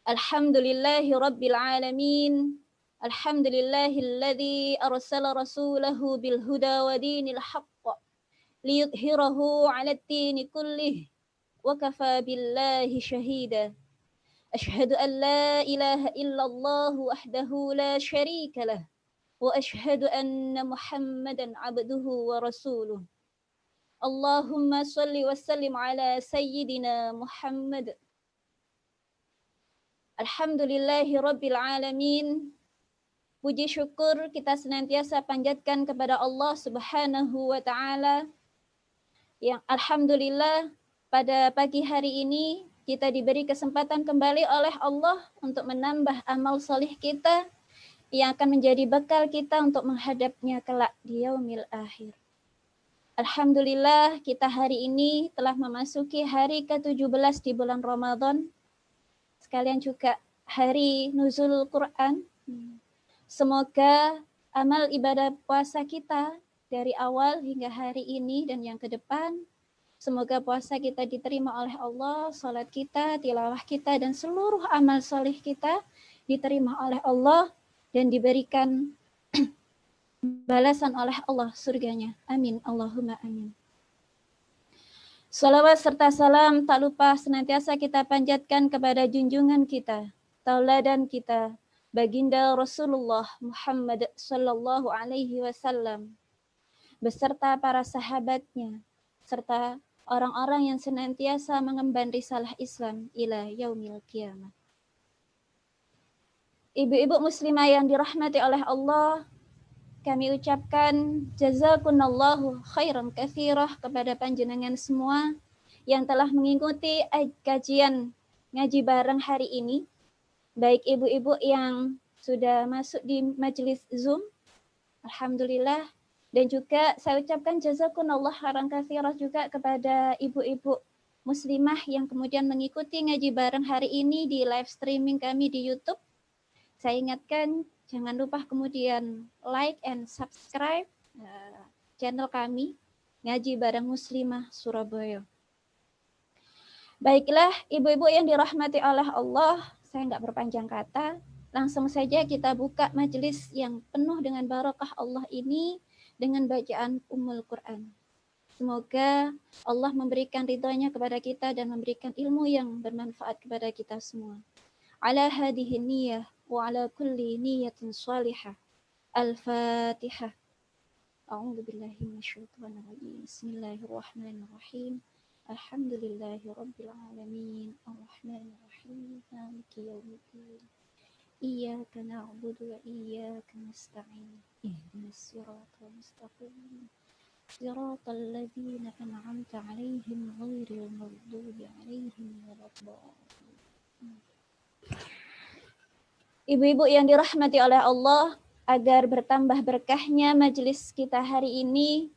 Alhamdulillahi Rabbil Alamin. Alhamdulillahilladzi arsala rasulahu bil huda wa dinil haqq liyudhhirahu 'alad dini kullih wa kafa billahi shahida. Asyhadu an la ilaha illallah wahdahu la syarika lah wa asyhadu anna Muhammadan 'abduhu wa rasuluh. Allahumma shalli wa sallim ala sayyidina Muhammad. Alhamdulillahi Rabbil Alamin. Puji syukur kita senantiasa panjatkan kepada Allah Subhanahu wa Ta'ala, yang alhamdulillah pada pagi hari ini kita diberi kesempatan kembali oleh Allah untuk menambah amal solih kita yang akan menjadi bekal kita untuk menghadapnya kelak di yaumil akhir. Alhamdulillah kita hari ini telah memasuki hari ke-17 di bulan Ramadan, sekalian juga hari nuzul Quran. Semoga amal ibadah puasa kita dari awal hingga hari ini dan yang ke depan, semoga puasa kita diterima oleh Allah, salat kita, tilawah kita, dan seluruh amal soleh kita diterima oleh Allah dan diberikan balasan oleh Allah surganya. Amin. Allahumma amin. Salawat serta salam tak lupa senantiasa kita panjatkan kepada junjungan kita, tauladan kita, baginda Rasulullah Muhammad sallallahu alaihi wasallam beserta para sahabatnya serta orang-orang yang senantiasa mengemban risalah Islam ila yaumil qiyamah. Ibu-ibu muslimah yang dirahmati oleh Allah, kami ucapkan jazakunallahu khairan katsirah kepada panjenengan semua yang telah mengikuti kajian ngaji bareng hari ini. Baik ibu-ibu yang sudah masuk di majelis Zoom, alhamdulillah, dan juga saya ucapkan jazakunallahu khairan katsirah juga kepada ibu-ibu muslimah yang kemudian mengikuti ngaji bareng hari ini di live streaming kami di YouTube. Saya ingatkan, jangan lupa kemudian like and subscribe channel kami, Ngaji Bareng Muslimah Surabaya. Baiklah, ibu-ibu yang dirahmati oleh Allah, saya nggak berpanjang kata, langsung saja kita buka majelis yang penuh dengan barakah Allah ini dengan bacaan Ummul Quran. Semoga Allah memberikan ridhonya kepada kita dan memberikan ilmu yang bermanfaat kepada kita semua. Ala hadihi niyah wa ala kulli niyatin salihah. Al-Fatihah. A'udzu billahi minasyaitonir rajim. Bismillahirrahmanirrahim. Alhamdulillahi rabbil alamin. Arrahmanir rahim. Maliki yaumiddin. Iyyaka na'budu wa iyyaka nasta'in. Ihdinas siratal mustaqim. Siratal ladzina an'amta 'alaihim ghairil maghdubi 'alaihim waladdallin. Ibu-ibu yang dirahmati oleh Allah, agar bertambah berkahnya majelis kita hari ini,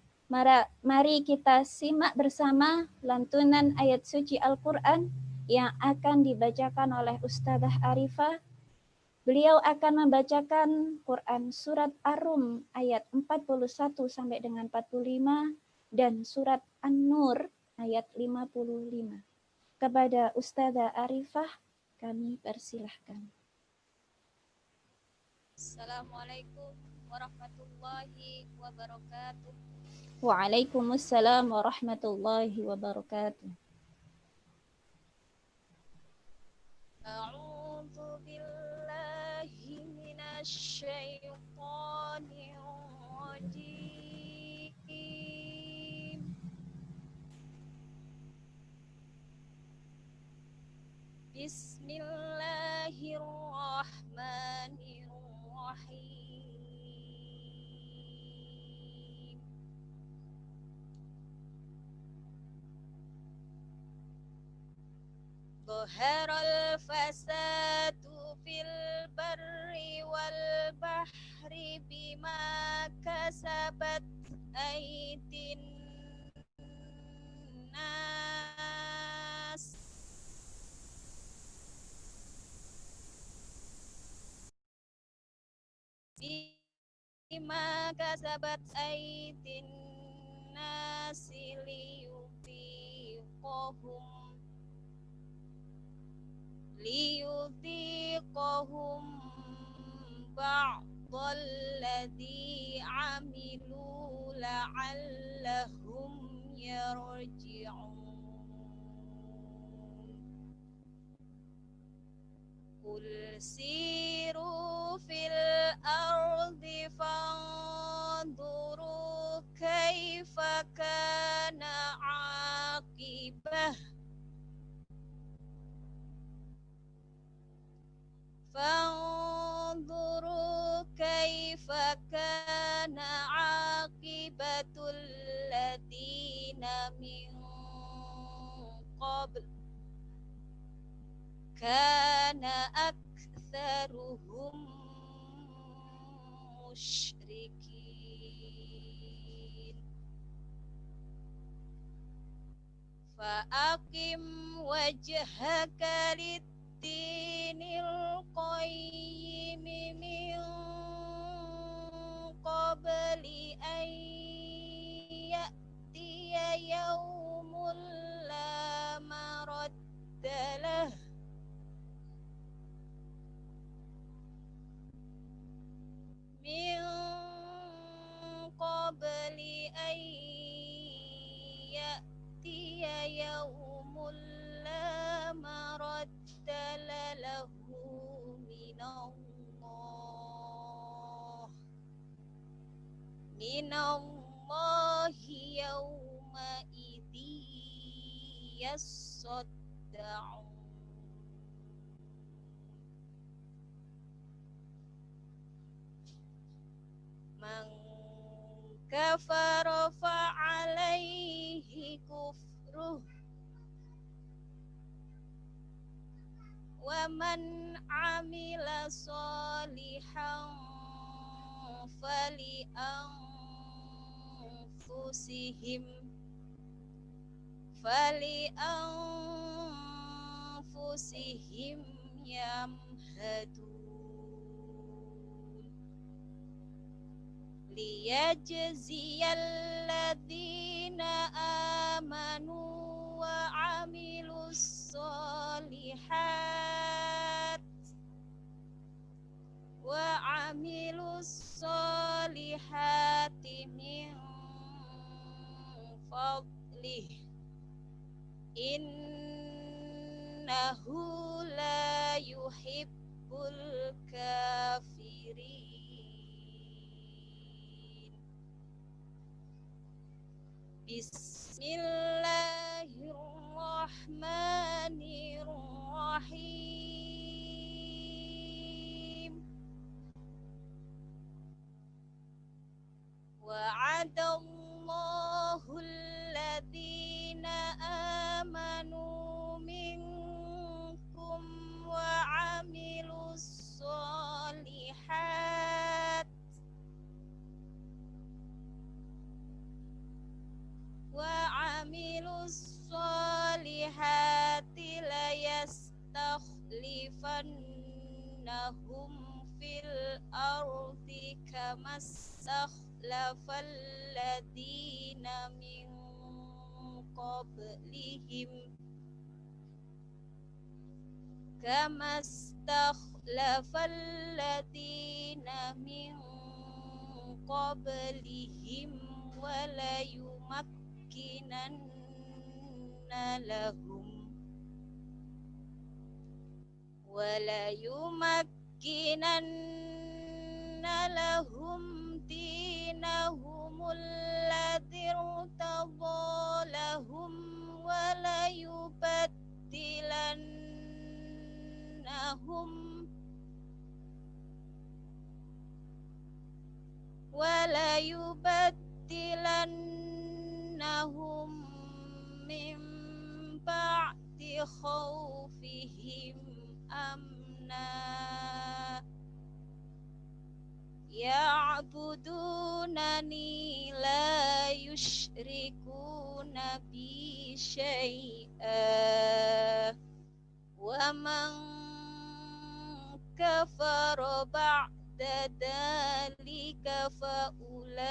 mari kita simak bersama lantunan ayat suci Al-Quran yang akan dibacakan oleh Ustadzah Arifah. Beliau akan membacakan Quran surat Ar-Rum ayat 41 sampai dengan 45 dan surat An-Nur ayat 55. Kepada Ustadzah Arifah kami persilahkan. Assalamualaikum warahmatullahi wabarakatuh. Waalaikumsalam warahmatullahi wabarakatuh. A'udzu billahi minasy syaithanir rajim. Bismillahirrahmanirrahim. Zaharal fasadu fil barri wal bahri bima kasabat aydin nas bima kasabat aydin nasi liyufiqahum liyudhiqahum ba'dalladzi 'amilu la'allahum yarji'un. Qul siru fil ardi fanzuru kaifa kana 'aqibah fanzuru kaifa kana 'aqibatul ladina min qabl kana aktsaruhum musyrikin. Fa'aqim wajhaka lid-dinil qayyim min qabli an ya'tiya yawmul la maradda lah min qabli an ya'tiya yawmul la maradda lahu minallahi yawma idzi yassadda'un. Man kafara fa'alaihi kufruh wa man amila salihan fali anfusihim yamhadun liyajziyal ladzina amanu wa amilus solihati min fadlih innahu la yuhibbul kafirin. Bismillahirrahmanirrahim. Wa'adallahu alladhina amanu minkum wa amilus solihati la yastakhlifannahum fil ardi kama stakhlafal ladina min qablihim kama stakhlafal ladina min qablihim wala yumakkinanna lahum dinahumul ladzi irtadha lahum wala yubaddilannahum min ba'di khawfihim amna ya'budunani la yushrikuna bi syai'a wa man kafara ba'da dzalika fa ulaika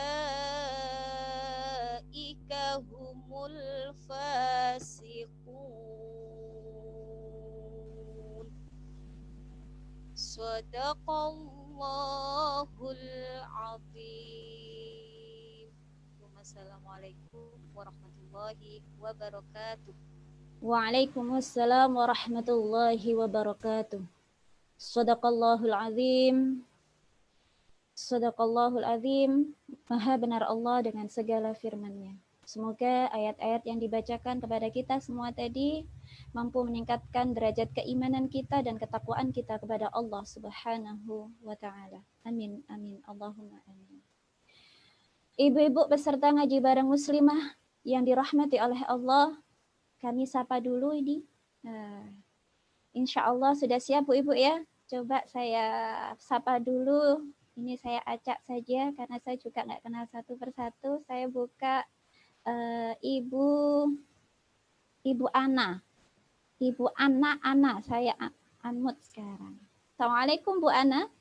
humul fasiqun. Sadaqallahul azim. Wassalamualaikum warahmatullahi wabarakatuh. Waalaikumsalam warahmatullahi wabarakatuh. Sadaqallahul azim. Sadaqallahul azim. Maha benar Allah dengan segala firman-Nya. Semoga ayat-ayat yang dibacakan kepada kita semua tadi mampu meningkatkan derajat keimanan kita dan ketakwaan kita kepada Allah Subhanahu wa taala. Amin amin Allahumma amin. Ibu-ibu beserta ngaji bareng muslimah yang dirahmati oleh Allah, kami sapa dulu ini. Insya Allah sudah siap Bu Ibu ya. Coba saya sapa dulu. Ini saya acak saja karena saya juga nggak kenal satu persatu. Saya buka Ibu Ana. Ibu Ana. Saya unmute sekarang. Assalamualaikum Bu Ana.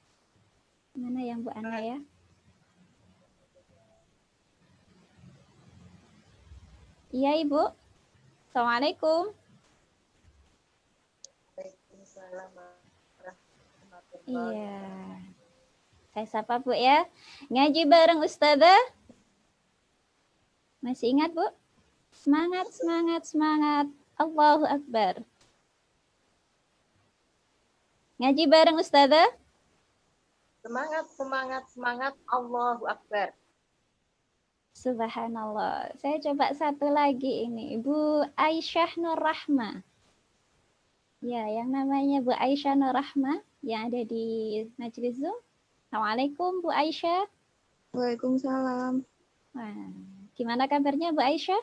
Mana yang Bu Ana ya? Iya Ibu. Assalamualaikum. Iya. Saya sapa Bu ya. Ngaji bareng Ustazah. Masih ingat Bu? Semangat, semangat, semangat. Allahu Akbar. Ngaji bareng Ustazah. Semangat, semangat, semangat. Allahu Akbar. Subhanallah. Saya coba satu lagi ini. Bu Aisyah Nur Rahma. Ya, yang namanya Bu Aisyah Nur Rahma yang ada di majelis Zoom. Assalamualaikum Bu Aisyah. Waalaikumsalam. Wah, gimana kabarnya Bu Aisyah?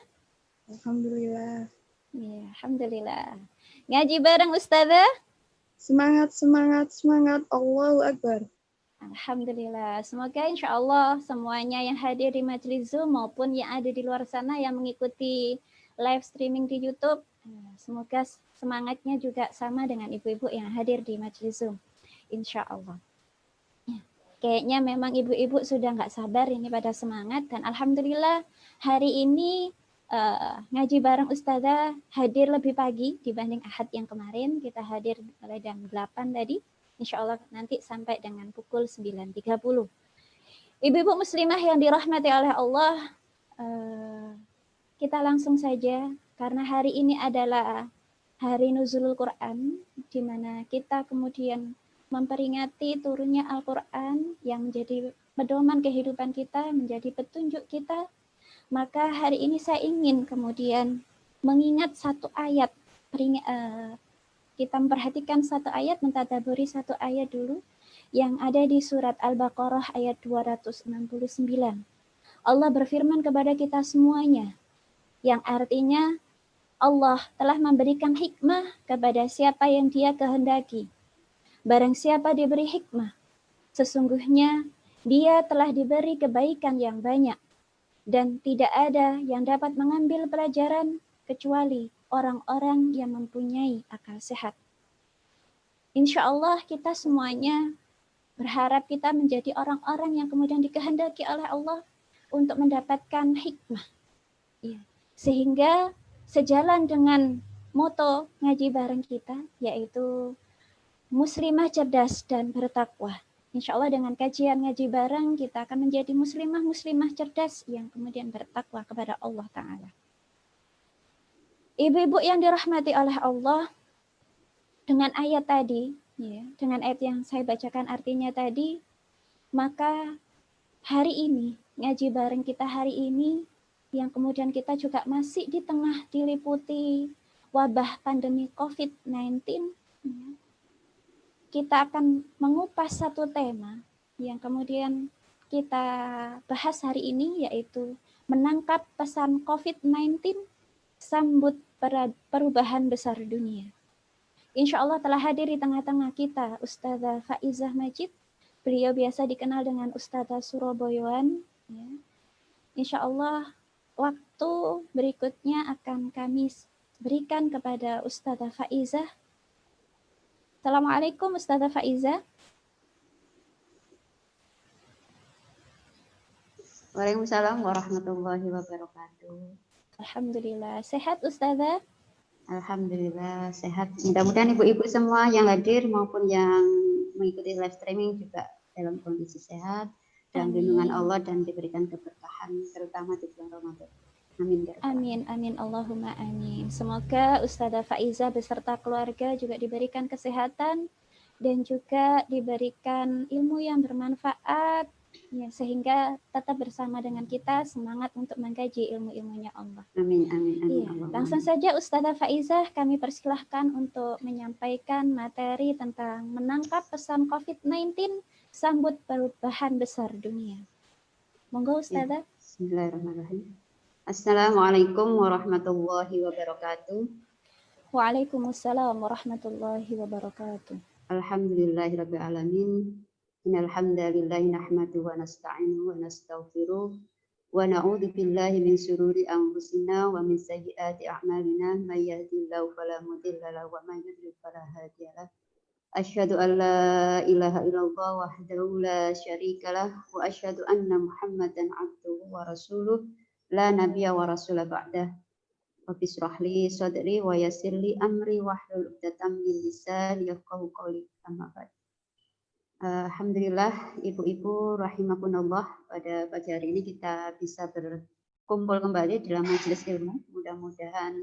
Alhamdulillah. Ya, alhamdulillah. Ngaji bareng Ustazah? Semangat, semangat, semangat. Allahu Akbar. Alhamdulillah. Semoga insya Allah semuanya yang hadir di majelis Zoom maupun yang ada di luar sana yang mengikuti live streaming di YouTube, semoga semangatnya juga sama dengan ibu-ibu yang hadir di majelis Zoom. Insya Allah. Kayaknya memang ibu-ibu sudah nggak sabar ini pada semangat dan alhamdulillah hari ini ngaji bareng Ustazah hadir lebih pagi dibanding Ahad yang kemarin. Kita hadir mulai jam 8 tadi. Insya Allah nanti sampai dengan pukul 9.30. Ibu-ibu muslimah yang dirahmati oleh Allah, kita langsung saja karena hari ini adalah hari nuzulul Quran, di mana kita kemudian memperingati turunnya Al-Quran yang menjadi pedoman kehidupan kita, menjadi petunjuk kita. Maka hari ini saya ingin kemudian mengingat satu ayat, kita memperhatikan satu ayat, mentadaburi satu ayat dulu yang ada di surat Al-Baqarah ayat 269. Allah berfirman kepada kita semuanya, yang artinya Allah telah memberikan hikmah kepada siapa yang Dia kehendaki. Barang siapa diberi hikmah, sesungguhnya dia telah diberi kebaikan yang banyak dan tidak ada yang dapat mengambil pelajaran kecuali orang-orang yang mempunyai akal sehat. Insya Allah kita semuanya berharap kita menjadi orang-orang yang kemudian dikehendaki oleh Allah untuk mendapatkan hikmah. Ya. Sehingga sejalan dengan moto ngaji bareng kita, yaitu muslimah cerdas dan bertakwa. Insya Allah dengan kajian ngaji bareng kita akan menjadi muslimah cerdas yang kemudian bertakwa kepada Allah Ta'ala. Ibu-ibu yang dirahmati oleh Allah, dengan ayat tadi, ya, dengan ayat yang saya bacakan artinya tadi, maka hari ini, ngaji bareng kita hari ini, yang kemudian kita juga masih di tengah diliputi wabah pandemi COVID-19, ya, kita akan mengupas satu tema yang kemudian kita bahas hari ini, yaitu menangkap pesan COVID-19, sambut perubahan besar dunia. Insya Allah telah hadir di tengah-tengah kita Ustazah Faizah Majid. Beliau biasa dikenal dengan Ustazah Surabayaan. Ya. Insya Allah waktu berikutnya akan kami berikan kepada Ustazah Faizah. Assalamualaikum Ustazah Faizah. Waalaikumsalam warahmatullahi wabarakatuh. Alhamdulillah. Sehat Ustazah? Alhamdulillah sehat. Mudah-mudahan ibu-ibu semua yang hadir maupun yang mengikuti live streaming juga dalam kondisi sehat, dalam Amin. lindungan Allah dan diberikan keberkahan terutama di bulan Ramadan. Amin. Amin, amin, Allahumma amin. Semoga Ustazah Faiza beserta keluarga juga diberikan kesehatan dan juga diberikan ilmu yang bermanfaat, ya, sehingga tetap bersama dengan kita semangat untuk mengkaji ilmu-ilmunya Allah. Amin, amin, amin. Iya, langsung saja Ustazah Faizah kami persilahkan untuk menyampaikan materi tentang menangkap pesan COVID-19 sambut perubahan besar dunia. Monggo Ustazah. Bismillahirrahmanirrahim. Assalamualaikum warahmatullahi wabarakatuh. Waalaikumsalam warahmatullahi wabarakatuh. Alhamdulillahirabbil alamin. Innal hamdalillahi nahmaduhu wa nasta'inuhu wa nastaghfiruh wa na'udzu billahi min shururi anfusina wa min sayyiati a'malina may yahdihillahu fala mudilla lahu wa may yudlil fala hadiyalah. Asyhadu an la ilaha illallah wahdahu la syarikalah wa asyhadu anna Muhammadan abduhu wa rasuluh la nabiyya wa rasula ba'dah. Rabbi shrah li sadri wa yassir li amri wahlul 'uqdatam min lisani yafqahu qawli. Amma ba'd. Alhamdulillah ibu-ibu rahimakumullah, pada pagi hari ini kita bisa berkumpul kembali dalam majelis ilmu. Mudah-mudahan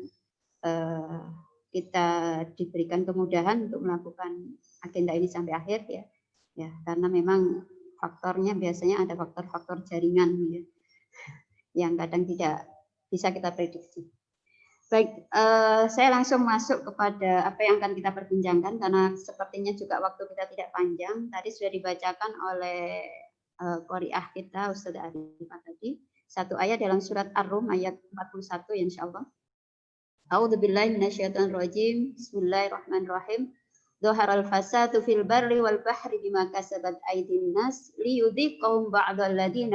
kita diberikan kemudahan untuk melakukan agenda ini sampai akhir ya. Ya, karena memang faktornya biasanya ada faktor-faktor jaringan ya, yang kadang tidak bisa kita prediksi. Baik, saya langsung masuk kepada apa yang akan kita perbincangkan karena sepertinya juga waktu kita tidak panjang. Tadi sudah dibacakan oleh qori'ah kita Ustaz Arifah tadi satu ayat dalam surat Ar-Rum ayat 41 ya insyaallah. A'udzubillahi minasyaitonirrajim. Bismillahirrahmanirrahim. Dhaharal fasadu fil barri wal bahri bima kasabat aydin nas liyudhiqahum ba'dal ladzi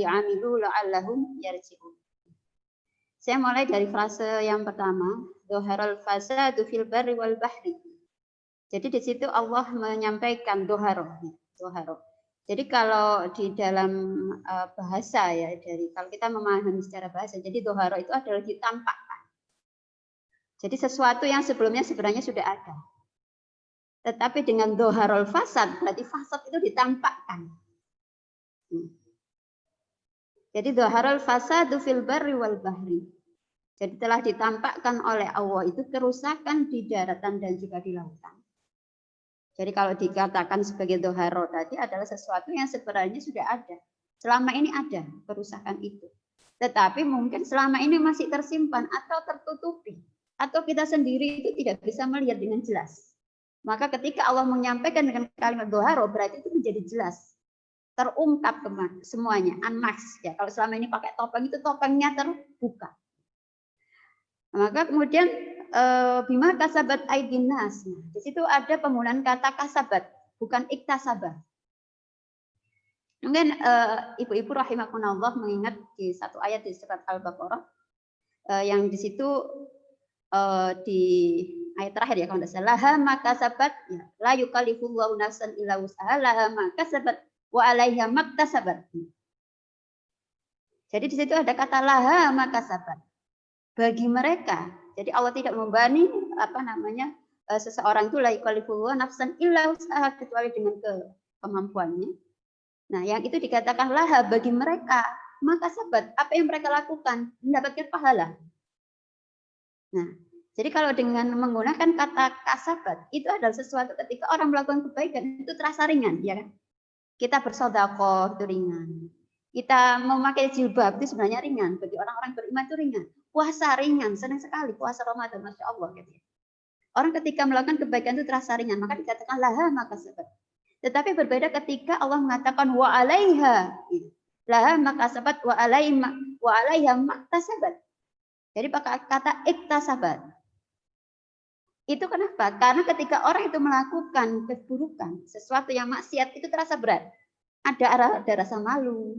amilu la'allahum yarji'un. Saya mulai dari frase yang pertama, dhaharal fasadu fil barri wal bahri. Jadi di situ Allah menyampaikan doharo. Jadi kalau di dalam bahasa ya, kalau kita memahami secara bahasa, jadi doharo itu adalah ditampakkan. Jadi sesuatu yang sebelumnya sebenarnya sudah ada. Tetapi dengan doharul fasad, berarti fasad itu ditampakkan. Jadi doharul fasadu fil barri wal bahri. Jadi telah ditampakkan oleh Allah itu kerusakan di daratan dan juga di lautan. Jadi kalau dikatakan sebagai doharo tadi adalah sesuatu yang sebenarnya sudah ada. Selama ini ada kerusakan itu. Tetapi mungkin selama ini masih tersimpan atau tertutupi. Atau kita sendiri itu tidak bisa melihat dengan jelas. Maka ketika Allah menyampaikan dengan kalimat doharo berarti itu menjadi jelas. Terungkap semuanya, unmax ya. Kalau selama ini pakai topeng itu topengnya terbuka. Maka kemudian bima kasabat aydin nas. Di situ ada penggunaan kata kasabat, bukan iktasabah. Mungkin ibu-ibu rahimakumullah mengingat di satu ayat di surat Al-Baqarah yang di situ di ayat terakhir ya kalau tidak salah, laha ma kasabat ya, la yukallifullahu nafsan illa wus'aha laha ma kasabat wa 'alaiha maktasabat. Jadi di situ ada kata laha ma kasabat. Bagi mereka, jadi Allah tidak membebani seseorang itu la yukallifullahu nafsan illa wus'aha kecuali dengan kemampuannya. Nah, yang itu dikatakan laha bagi mereka, maka sabat apa yang mereka lakukan mendapatkan pahala. Nah, jadi kalau dengan menggunakan kata kasabat itu adalah sesuatu ketika orang melakukan kebaikan itu terasa ringan, ya kan? Kita bersedekah itu ringan. Kita memakai jilbab itu sebenarnya ringan. Bagi orang-orang beriman itu ringan. Puasa ringan, senang sekali puasa Ramadan, Masya Allah. Gitu. Orang ketika melakukan kebaikan itu terasa ringan, maka dikatakan laha maka sabat. Tetapi berbeda ketika Allah mengatakan wa 'alaiha. Laha maka sabat wa 'alaiha maktasabat. Jadi pakai kata iktasabat. Itu kenapa? Karena ketika orang itu melakukan keburukan, sesuatu yang maksiat itu terasa berat. Ada rasa malu,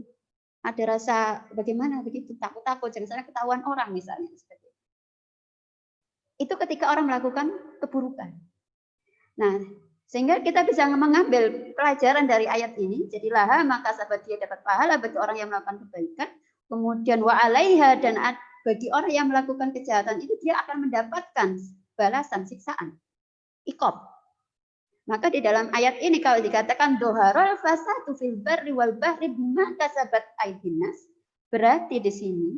ada rasa bagaimana begitu, takut-takut, jangan sampai ketahuan orang misalnya. Itu ketika orang melakukan keburukan. Nah, sehingga kita bisa mengambil pelajaran dari ayat ini. Jadi laha maka sahabat dia dapat pahala bagi orang yang melakukan kebaikan. Kemudian wa 'alaiha dan bagi orang yang melakukan kejahatan itu dia akan mendapatkan balasan siksaan. Iqab. Maka di dalam ayat ini kalau dikatakan doharul fasadu fil barri wal bahri bima kasabat aydin nas, berarti di sini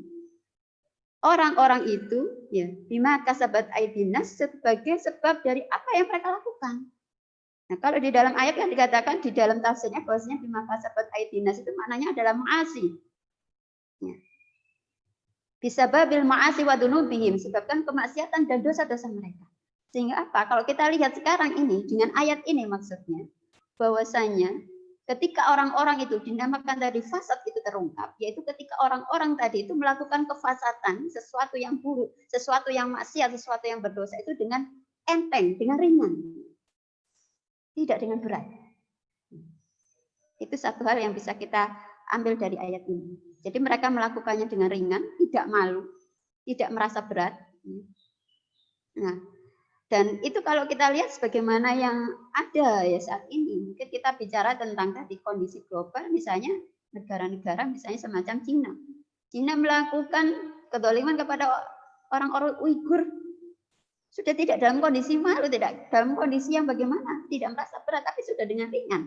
orang-orang itu ya bima kasabat aydin nas sebagai sebab dari apa yang mereka lakukan. Nah, kalau di dalam ayat yang dikatakan di dalam tafsirnya bahwasanya bima kasabat aydin nas itu maknanya adalah ma'asi. Ya. Bisa babil ma'asi wa dunubihim, sebabkan kemaksiatan dan dosa-dosa mereka. Sehingga apa? Kalau kita lihat sekarang ini dengan ayat ini maksudnya bahwasanya ketika orang-orang itu dinamakan tadi fasad itu terungkap, yaitu ketika orang-orang tadi itu melakukan kefasatan, sesuatu yang buruk, sesuatu yang maksiat, sesuatu yang berdosa itu dengan enteng, dengan ringan. Tidak dengan berat. Itu satu hal yang bisa kita ambil dari ayat ini. Jadi mereka melakukannya dengan ringan, tidak malu, tidak merasa berat. Nah, dan itu kalau kita lihat sebagaimana yang ada ya saat ini, mungkin kita bicara tentang tadi kondisi global, misalnya negara-negara misalnya semacam Cina. Cina melakukan kezaliman kepada orang-orang Uighur. Sudah tidak dalam kondisi malu, tidak dalam kondisi yang bagaimana, tidak merasa berat, tapi sudah dengan ringan.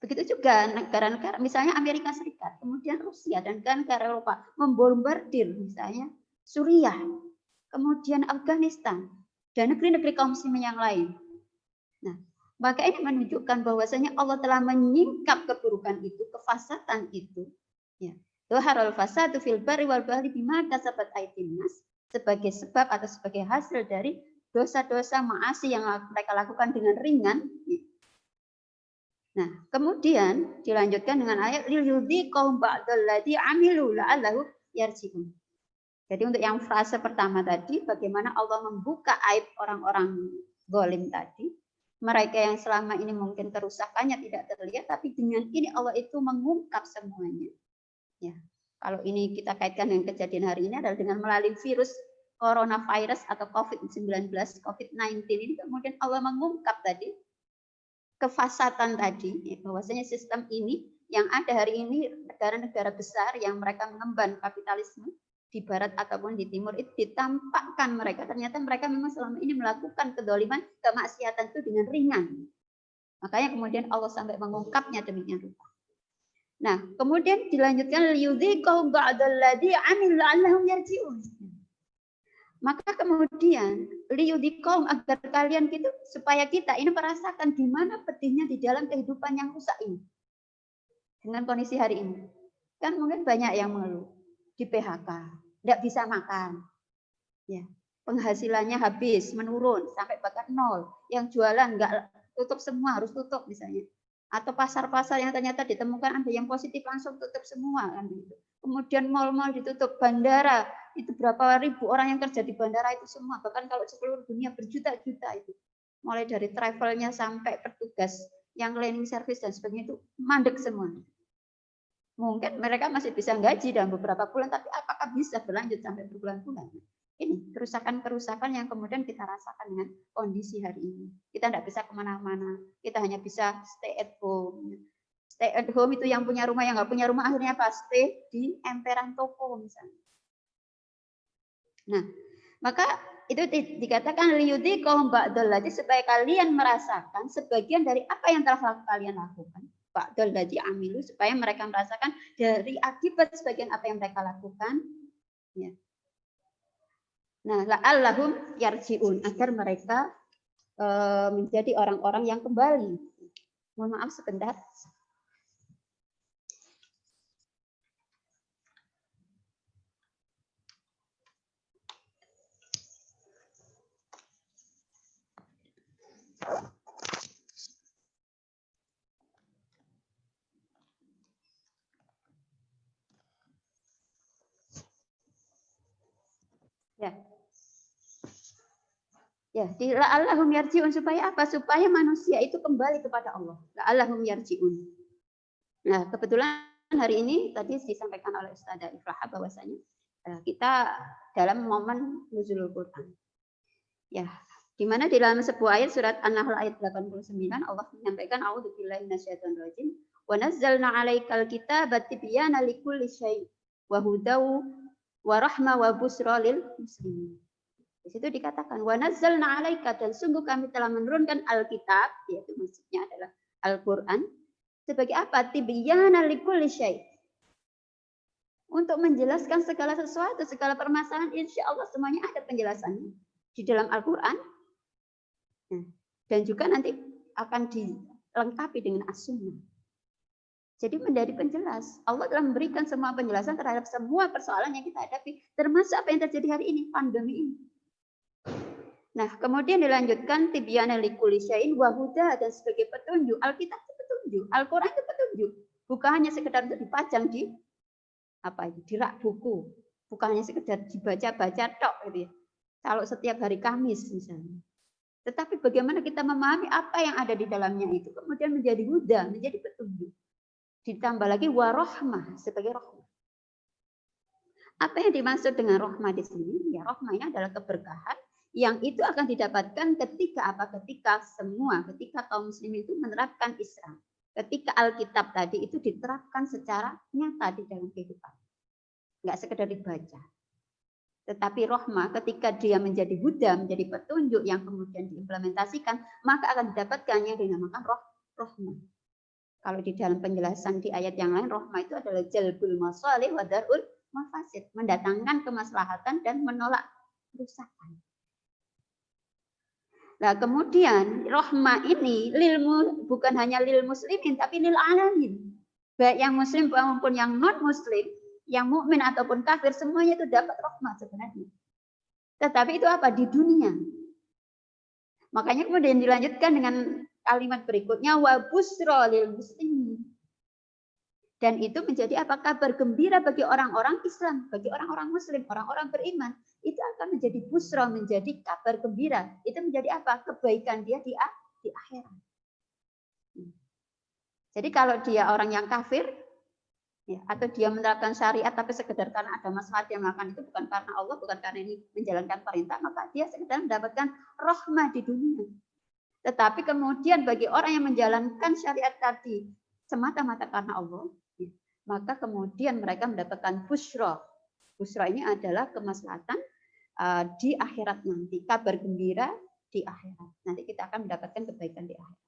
Begitu juga negara-negara, misalnya Amerika Serikat, kemudian Rusia dan negara Eropa membombardir misalnya Suriah, kemudian Afghanistan, dan negeri-negeri kaum muslimin yang lain. Nah, maka ini menunjukkan bahwasanya Allah telah menyingkap keburukan itu, kefasatan itu. Ya. Dhaharul fasadu fil barri wal bahri bima kasabat aydin nas, sebagai sebab atau sebagai hasil dari dosa-dosa maasi yang mereka lakukan dengan ringan. Nah, kemudian dilanjutkan dengan ayat lil yudhiqahum ba'dalladzi amilu la'allahu yarji'un. Jadi untuk yang frase pertama tadi, bagaimana Allah membuka aib orang-orang zalim tadi, mereka yang selama ini mungkin kerusakannya tidak terlihat, tapi dengan ini Allah itu mengungkap semuanya. Ya, kalau ini kita kaitkan dengan kejadian hari ini adalah dengan melalui virus coronavirus atau COVID-19, COVID-19 ini kemudian Allah mengungkap tadi kefasatan tadi, ya, bahwasanya sistem ini yang ada hari ini negara-negara besar yang mereka mengemban kapitalisme di barat ataupun di timur itu ditampakkan mereka ternyata mereka memang selama ini melakukan kedzaliman, kemaksiatan itu dengan ringan. Makanya kemudian Allah sampai mengungkapnya demikian rupa. Nah, kemudian dilanjutkan liyudhiqahum ba'dalladzi 'amilu la'allahum yarji'un. Maka kemudian liyudhiqahum agar kalian gitu supaya kita ini merasakan di mana pedihnya di dalam kehidupan yang rusak ini. Dengan kondisi hari ini. Kan mungkin banyak yang mengeluh di PHK, tidak bisa makan. Ya, penghasilannya habis, menurun sampai bahkan nol. Yang jualan enggak tutup semua, harus tutup misalnya. Atau pasar-pasar yang ternyata ditemukan ada yang positif langsung tutup semua kan gitu. Kemudian mal-mal ditutup, bandara itu berapa ribu orang yang kerja di bandara itu semua, bahkan kalau seluruh dunia berjuta-juta itu. Mulai dari travelnya sampai petugas yang cleaning service dan sebagainya itu mandek semua. Mungkin mereka masih bisa gaji dalam beberapa bulan, tapi apakah bisa berlanjut sampai berbulan-bulan? Ini kerusakan-kerusakan yang kemudian kita rasakan dengan kondisi hari ini. Kita tidak bisa kemana-mana, kita hanya bisa stay at home. Stay at home itu yang punya rumah, yang nggak punya rumah akhirnya apa? Stay di emperan toko misalnya. Nah, maka itu dikatakan liyudhiqahum ba'dalladzi supaya kalian merasakan sebagian dari apa yang telah kalian lakukan. Ba'dalladzi amilu supaya mereka merasakan dari akibat sebagian apa yang mereka lakukan. Ya. Nah, la'allahum yarji'un agar mereka menjadi orang-orang yang kembali. Mohon maaf sebentar. Ya. Ya, di la'allahum yarji'un supaya apa? Supaya manusia itu kembali kepada Allah. La'allahum yarji'un. Nah, kebetulan hari ini tadi disampaikan oleh Ustazah Ifrahah bahwasanya kita dalam momen nuzulul Quran. Ya, di mana di dalam sebuah ayat surat An-Nahl ayat 89 Allah menyampaikan a'udzubillahi minasyaitonir rajim wa nazzalna 'alaikal kitaba tibyana likulli syai' wa hudaw wa rahma wa busra lil muslimin. Di situ dikatakan wa nazzalna 'alaika, dan sungguh kami telah menurunkan Alkitab, yaitu maksudnya adalah Al-Qur'an, sebagai apa? Tibyana likulli syai'. Untuk menjelaskan segala sesuatu, segala permasalahan, insya Allah semuanya ada penjelasannya di dalam Al-Quran. Nah, dan juga nanti akan dilengkapi dengan as-sunnah. Jadi menjadi penjelas. Allah telah memberikan semua penjelasan terhadap semua persoalan yang kita hadapi, termasuk apa yang terjadi hari ini, pandemi ini. Nah, kemudian dilanjutkan tibyana likulli syai'in wa huda, dan sebagai petunjuk. Alkitab itu petunjuk, Al-Quran itu petunjuk. Bukan hanya sekedar untuk dipajang di di rak buku, bukan hanya sekedar dibaca-baca tok gitu ya. Kalau setiap hari Kamis misalnya. Tetapi bagaimana kita memahami apa yang ada di dalamnya itu, kemudian menjadi huda, menjadi petunjuk. Ditambah lagi warahmah, sebagai rahmah. Apa yang dimaksud dengan rahmah di sini? Ya, rahmah ini adalah keberkahan yang itu akan didapatkan ketika ketika kaum muslimin itu menerapkan Islam. Ketika Alkitab tadi itu diterapkan secara nyata di dalam kehidupan. Enggak sekedar dibaca. Tetapi rahmah ketika dia menjadi huda, menjadi petunjuk yang kemudian diimplementasikan, maka akan didapatkan yang dinamakan rahmah. Kalau di dalam penjelasan di ayat yang lain, rahmah itu adalah jalbul masalih wa darul mafasid, mendatangkan kemaslahatan dan menolak kerusakan. Nah, kemudian rahmah ini bukan hanya lil muslimin, tapi lil alamin. Baik yang muslim maupun yang non muslim, yang mukmin ataupun kafir, semuanya itu dapat rahmah sebenarnya. Tetapi itu apa? Di dunia. Makanya kemudian dilanjutkan dengan kalimat berikutnya, wa busra lil muslimin. Dan itu menjadi apa? Kabar gembira bagi orang-orang Islam, bagi orang-orang muslim, orang-orang beriman. Itu akan menjadi busra, menjadi kabar gembira. Itu menjadi apa? Kebaikan dia di akhirat. Jadi kalau dia orang yang kafir, ya, atau dia menerapkan syariat tapi sekedar karena ada maslahat yang melakukan itu, bukan karena Allah, bukan karena ini menjalankan perintah, maka dia sekedar mendapatkan rahmah di dunia. Tetapi kemudian bagi orang yang menjalankan syariat tadi semata-mata karena Allah, ya, maka kemudian mereka mendapatkan busra. Busra ini adalah kemaslahatan di akhirat nanti, kabar gembira di akhirat. Nanti kita akan mendapatkan kebaikan di akhirat.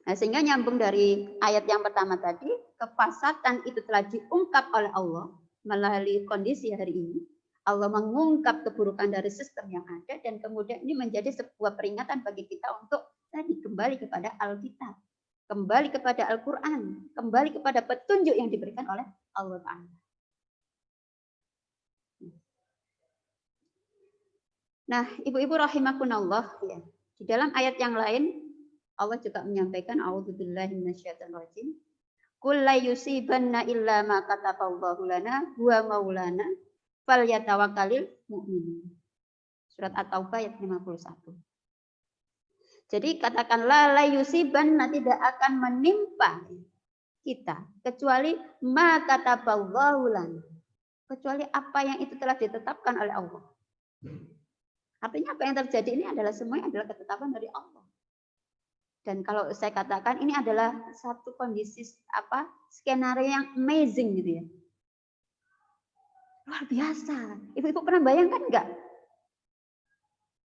Nah, sehingga nyambung dari ayat yang pertama tadi, kefasatan itu telah diungkap oleh Allah melalui kondisi hari ini. Allah mengungkap keburukan dari sistem yang ada, dan kemudian ini menjadi sebuah peringatan bagi kita untuk tadi kembali kepada Alkitab, kembali kepada Al-Quran, kembali kepada petunjuk yang diberikan oleh Allah Ta'ala. Nah, ibu-ibu rahimakunallah, ya, di dalam ayat yang lain Allah juga menyampaikan a'udzubillahi minasyaitonirrajim. Qul la yusibanna illa ma kataballahu lana huwa maulana falyatawakkalul mu'minun. Surat At-Taubah ayat 51. Jadi katakanlah la yusibanna, tidak akan menimpa kita kecuali ma kataballahu lana. Kecuali apa yang itu telah ditetapkan oleh Allah. Artinya apa yang terjadi ini adalah semuanya adalah ketetapan dari Allah. Dan kalau saya katakan ini adalah satu kondisi skenario yang amazing gitu ya. Luar biasa. Ibu-ibu pernah bayangkan enggak?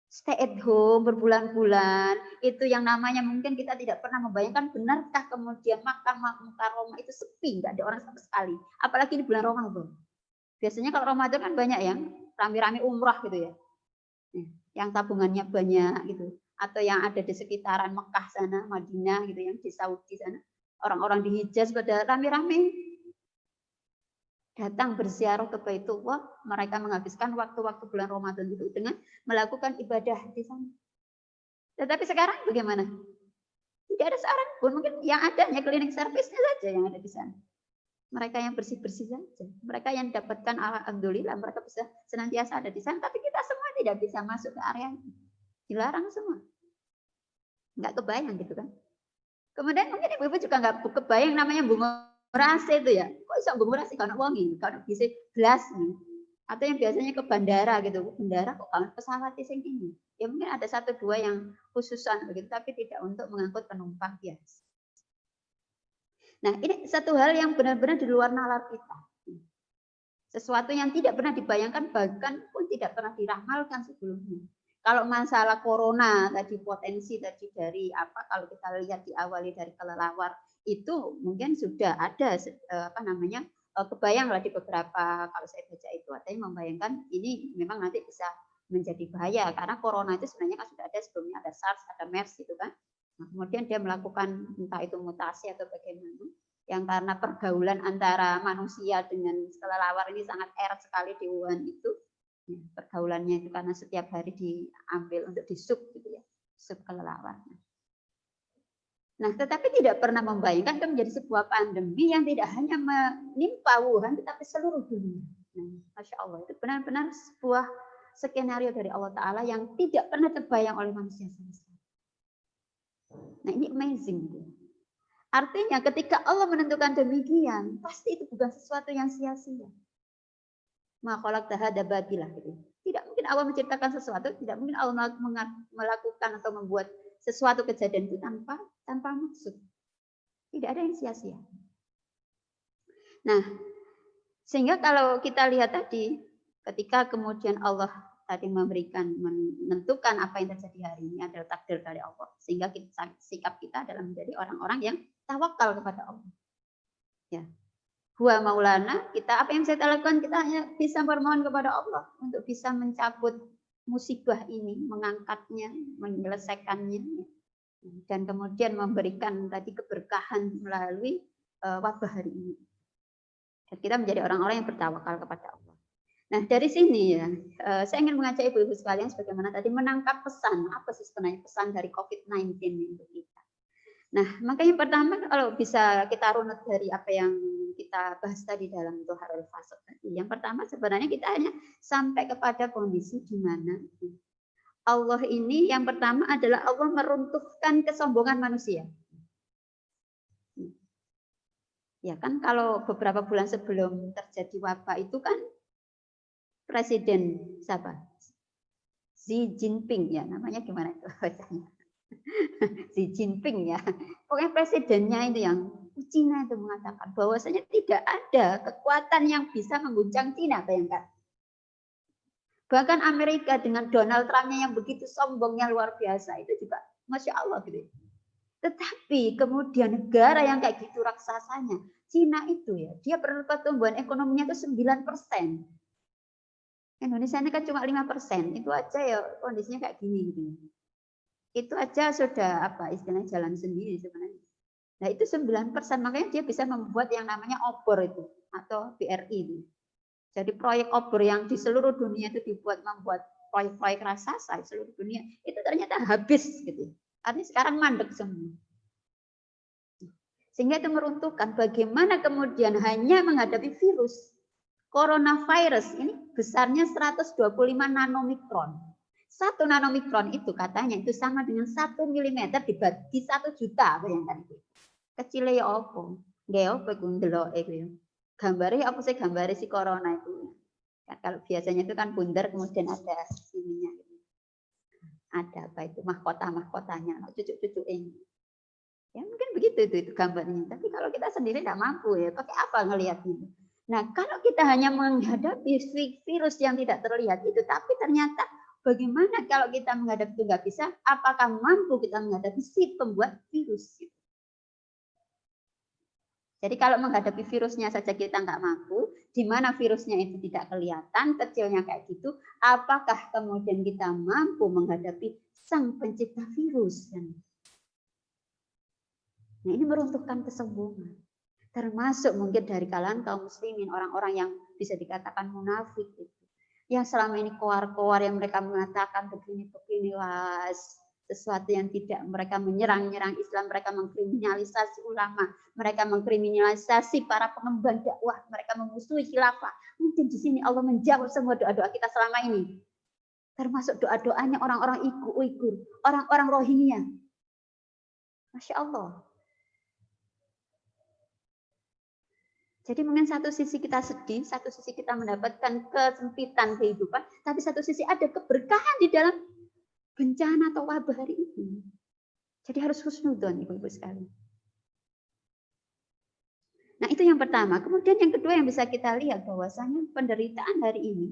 Stay at home berbulan-bulan, itu yang namanya mungkin kita tidak pernah membayangkan, benarkah kemudian Makkah Mukarramah itu sepi, enggak ada orang sama sekali. Apalagi di bulan Ramadan. Biasanya kalau Ramadan kan banyak yang rame-rame umrah gitu ya. Yang tabungannya banyak gitu. Atau yang ada di sekitaran Mekah sana, Madinah gitu, yang di Saudi sana. Orang-orang di Hijaz pada rame-rame datang berziarah ke Baitullah, mereka menghabiskan waktu-waktu bulan Ramadan itu dengan melakukan ibadah di sana. Tetapi sekarang bagaimana? Tidak ada seorang pun, mungkin yang ada hanya cleaning service-nya saja yang ada di sana. Mereka yang bersih-bersih saja. Mereka yang dapatkan alhamdulillah, mereka bisa senantiasa ada di sana, tapi kita semua tidak bisa masuk ke area itu. Dilarang semua. Enggak kebayang gitu kan. Kemudian mungkin ibu-ibu juga enggak kebayang namanya bumurase itu ya. Kok bisa bumurase kalau wangi, kalau bisa gelas nih. Atau yang biasanya ke bandara gitu. Bandara kok kalau pesawat sing ini. Ya mungkin ada satu dua yang khususan begitu, tapi tidak untuk mengangkut penumpang biasa. Nah, ini satu hal yang benar-benar di luar nalar kita. Sesuatu yang tidak pernah dibayangkan, bahkan pun tidak pernah diramalkan sebelumnya. Kalau masalah corona tadi, potensi tadi dari apa, kalau kita lihat diawali dari kelelawar, itu mungkin sudah ada kebayanglah di beberapa, kalau saya baca itu ada yang membayangkan ini memang nanti bisa menjadi bahaya, karena corona itu sebenarnya kan sudah ada sebelumnya, ada SARS, ada MERS gitu kan. Nah, kemudian dia melakukan entah itu mutasi atau bagaimana, yang karena pergaulan antara manusia dengan kelelawar ini sangat erat sekali di Wuhan itu. Ya, pergaulannya itu karena setiap hari diambil untuk disup gitu ya, sup kelelawar. Nah, tetapi tidak pernah membayangkan itu menjadi sebuah pandemi yang tidak hanya menimpa Wuhan, tetapi seluruh dunia. Nah, Masya Allah, itu benar-benar sebuah skenario dari Allah Ta'ala yang tidak pernah terbayang oleh manusia sama sekali. Nah, ini amazing. Artinya ketika Allah menentukan demikian, pasti itu bukan sesuatu yang sia-sia. Makhluk tahada batilah gitu. Tidak mungkin Allah menciptakan sesuatu, tidak mungkin Allah melakukan atau membuat sesuatu kejadian itu tanpa maksud. Tidak ada yang sia-sia. Nah, sehingga kalau kita lihat tadi, ketika kemudian Allah tadi menentukan apa yang terjadi hari ini adalah takdir dari Allah, sehingga sikap kita adalah menjadi orang-orang yang tawakal kepada Allah. Ya. Huwa maulana, kita apa yang saya lakukan, kita hanya bisa bermohon kepada Allah untuk bisa mencabut musibah ini, mengangkatnya, menyelesaikannya, dan kemudian memberikan tadi keberkahan melalui wabah hari ini. Dan kita menjadi orang-orang yang bertawakal kepada Allah. Nah, dari sini ya, saya ingin mengajak ibu-ibu sekalian sebagaimana tadi menangkap pesan, apa sih sebenarnya pesan dari COVID-19 untuk kita. Nah, maka yang pertama kalau bisa kita runut dari apa yang kita bahas tadi dalam Dhuharul Fasad tadi. Yang pertama sebenarnya kita hanya sampai kepada kondisi di mana Allah ini yang pertama adalah Allah meruntuhkan kesombongan manusia. Ya kan kalau beberapa bulan sebelum terjadi wabah itu kan Presiden siapa? Xi Jinping ya, namanya gimana itu bacanya? Xi Jinping ya. Pokoknya presidennya itu yang Cina itu mengatakan bahwasanya tidak ada kekuatan yang bisa mengguncang Cina, bayangkan. Bahkan Amerika dengan Donald Trump-nya yang begitu sombongnya luar biasa itu juga Masya Allah gitu. Tetapi kemudian negara yang kayak gitu raksasanya, Cina itu ya, dia pertumbuhan ekonominya itu 9%. Indonesia ini kan cuma 5%, itu aja ya kondisinya kayak gini gitu. Itu aja sudah apa istilahnya jalan sendiri sebenarnya. Nah itu 9%, makanya dia bisa membuat yang namanya obor itu atau BRI itu. Jadi proyek obor yang di seluruh dunia itu membuat proyek-proyek raksasa di seluruh dunia itu ternyata habis gitu. Artinya sekarang mandek semua. Sehingga itu meruntuhkan bagaimana kemudian hanya menghadapi virus coronavirus ini besarnya 125 nanomikron. 1 nanomikron itu katanya itu sama dengan 1 mm dibagi 1 juta, bayangkan itu. Kecilnya ya apa? Nggih apa iku ndeloke iku ya. Gambare apa sih gambare si corona itu. Ya, kalau biasanya itu kan bundar kemudian ada ininya gitu. Ada apa itu mahkotanya, cucuk-cucuk ini. Ya mungkin begitu itu gambarnya. Tapi kalau kita sendiri tidak mampu ya, pakai apa ngelihatnya? Nah, kalau kita hanya menghadapi virus yang tidak terlihat itu, tapi ternyata bagaimana kalau kita menghadapi itu nggak bisa, apakah mampu kita menghadapi si pembuat virus? Jadi kalau menghadapi virusnya saja kita nggak mampu, di mana virusnya itu tidak kelihatan, kecilnya kayak gitu, apakah kemudian kita mampu menghadapi sang pencipta virus? Nah, ini meruntuhkan kesombongan. Termasuk mungkin dari kalangan kaum muslimin, orang-orang yang bisa dikatakan munafik itu. Yang selama ini koar-koar yang mereka mengatakan begini-begini, sesuatu yang tidak, mereka menyerang-nyerang Islam, mereka mengkriminalisasi ulama, mereka mengkriminalisasi para pengemban dakwah, mereka memusuhi khilafah. Mungkin di sini Allah menjawab semua doa-doa kita selama ini. Termasuk doa-doanya orang-orang Uighur, orang-orang Rohingya. Masya Allah. Jadi mungkin satu sisi kita sedih, satu sisi kita mendapatkan kesempitan kehidupan, tapi satu sisi ada keberkahan di dalam bencana atau wabah hari ini. Jadi harus husnudzon, ibu-ibu sekalian. Nah itu yang pertama. Kemudian yang kedua yang bisa kita lihat bahwasanya penderitaan hari ini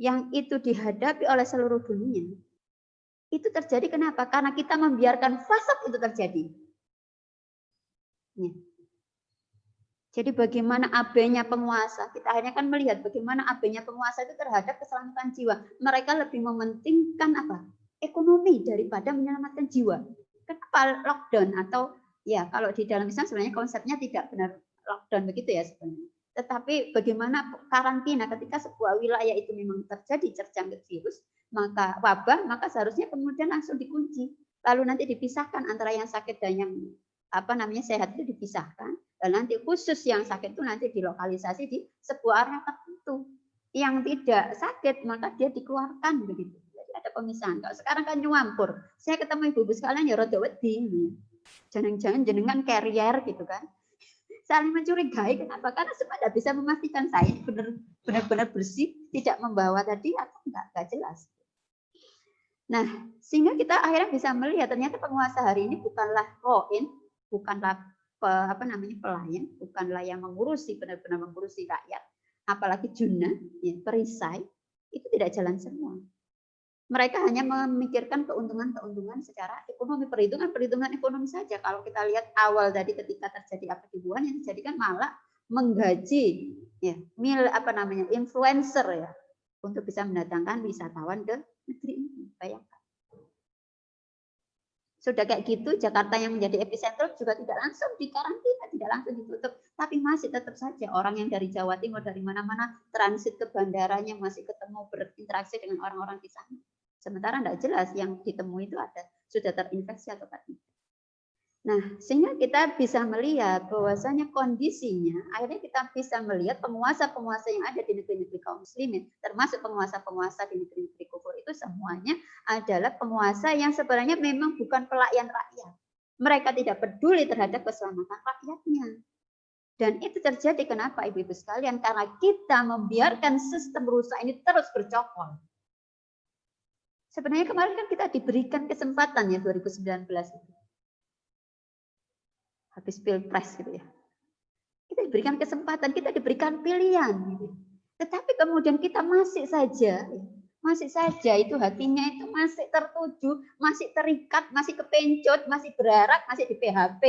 yang itu dihadapi oleh seluruh dunia itu terjadi kenapa? Karena kita membiarkan fasad itu terjadi. Ya. Jadi bagaimana abainya penguasa, kita akhirnya kan melihat bagaimana abainya penguasa itu terhadap keselamatan jiwa. Mereka lebih mementingkan apa? Ekonomi daripada menyelamatkan jiwa. Kenapa lockdown atau ya kalau di dalam Islam sebenarnya konsepnya tidak benar lockdown begitu ya sebenarnya. Tetapi bagaimana karantina ketika sebuah wilayah itu memang terjadi terjangkit virus, maka wabah, maka seharusnya kemudian langsung dikunci. Lalu nanti dipisahkan antara yang sakit dan yang sehat itu dipisahkan. Dan nanti khusus yang sakit itu nanti dilokalisasi di sebuah area tertentu. Yang tidak sakit maka dia dikeluarkan begitu. Jadi ada pemisahan. Kalau sekarang kan nyampur. Saya ketemu ibu-ibu sekalian ya rada wedi. Jangan-jangan jenengan carrier gitu kan. Saling mencurigai kenapa? Karena supaya tidak bisa memastikan saya benar-benar bersih, tidak membawa tadi atau enggak jelas. Nah, sehingga kita akhirnya bisa melihat ternyata penguasa hari ini bukanlah roin, bukanlah pelayan, bukanlah yang mengurusi benar-benar mengurusi rakyat, apalagi junah, ya, perisai, itu tidak jalan semua. Mereka hanya memikirkan keuntungan-keuntungan secara ekonomi, perhitungan ekonomi saja. Kalau kita lihat awal tadi ketika terjadi apa di Wuhan, yang terjadi kan malah menggaji ya, influencer ya, untuk bisa mendatangkan wisatawan ke negeri ini. Bayangkan. Sudah kayak gitu, Jakarta yang menjadi epicentrum juga tidak langsung dikarantina, tidak langsung ditutup. Tapi masih tetap saja orang yang dari Jawa Timur, dari mana-mana, transit ke bandaranya, masih ketemu berinteraksi dengan orang-orang di sana. Sementara tidak jelas yang ditemui itu sudah terinfeksi atau tidak. Nah, sehingga kita bisa melihat bahwasanya kondisinya, akhirnya kita bisa melihat penguasa-penguasa yang ada di negeri-negeri kaum muslimin, termasuk penguasa-penguasa di negeri-negeri kufur itu semuanya adalah penguasa yang sebenarnya memang bukan pelayan rakyat. Mereka tidak peduli terhadap keselamatan rakyatnya. Dan itu terjadi kenapa ibu-ibu sekalian? Karena kita membiarkan sistem rusak ini terus bercokol. Sebenarnya kemarin kan kita diberikan kesempatan ya 2019 itu. Habis pilpres gitu ya. Kita diberikan kesempatan, kita diberikan pilihan. Gitu. Tetapi kemudian kita masih saja itu hatinya itu masih tertuju, masih terikat, masih kepencut, masih berharap, masih di PHP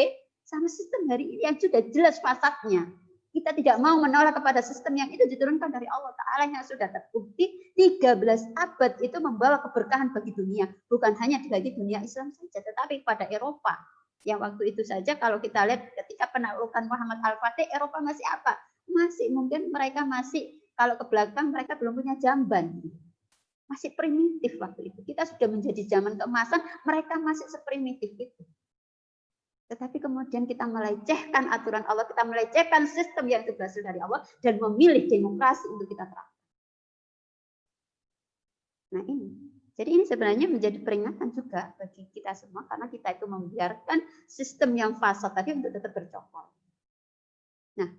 sama sistem hari ini yang sudah jelas fasadnya. Kita tidak mau menolak kepada sistem yang itu diturunkan dari Allah Ta'ala yang sudah terbukti 13 abad itu membawa keberkahan bagi dunia. Bukan hanya bagi dunia Islam saja, tetapi pada Eropa. Yang waktu itu saja kalau kita lihat ketika penaklukan Muhammad Al-Fatih, Eropa masih apa? Masih mungkin mereka masih, kalau ke belakang mereka belum punya jamban. Masih primitif waktu itu. Kita sudah menjadi zaman keemasan, mereka masih seprimitif itu. Tetapi kemudian kita melecehkan aturan Allah, kita melecehkan sistem yang berasal dari Allah dan memilih demokrasi untuk kita terapkan. Nah ini, jadi ini sebenarnya menjadi peringatan juga bagi kita semua karena kita itu membiarkan sistem yang fasad tadi untuk tetap bercokol. Nah,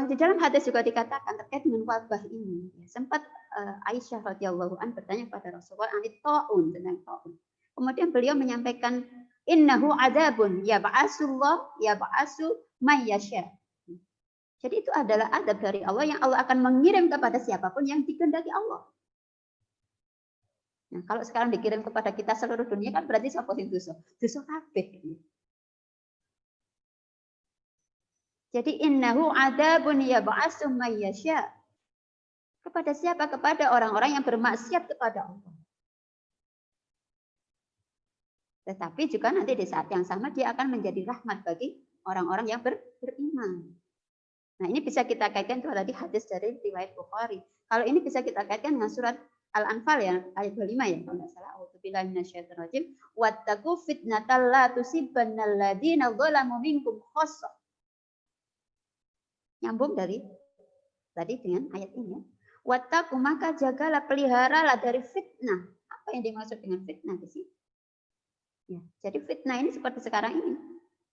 di dalam hadis juga dikatakan terkait dengan wabah ini, sempat Aisyah radhiyallahu anha bertanya kepada Rasulullah tentang taun. Kemudian beliau menyampaikan innahu adabun yab'asu may yasha. Jadi itu adalah adab dari Allah yang Allah akan mengirim kepada siapapun yang dikehendaki Allah. Nah, kalau sekarang dikirim kepada kita seluruh dunia kan berarti sapa sing dosa kabeh. Jadi innahu adabun yab'asu may yasha. Kepada siapa? Kepada orang-orang yang bermaksiat kepada Allah. Tetapi juga nanti di saat yang sama dia akan menjadi rahmat bagi orang-orang yang beriman. Nah ini bisa kita kaitkan itu tadi hadis dari riwayat Bukhari. Kalau ini bisa kita kaitkan dengan surat Al-Anfal ya ayat 25 ya kalau tidak salah. A'udzubillahi minasyaitonirrajim. Wattaqu fitnatal la tusibannal ladzina dzalamu minkum khassah. Nyambung dari tadi dengan ayat ini ya. Wattaqu maka jagalah peliharalah dari fitnah. Apa yang dimaksud dengan fitnah di sini? Ya, jadi fitnah ini seperti sekarang ini,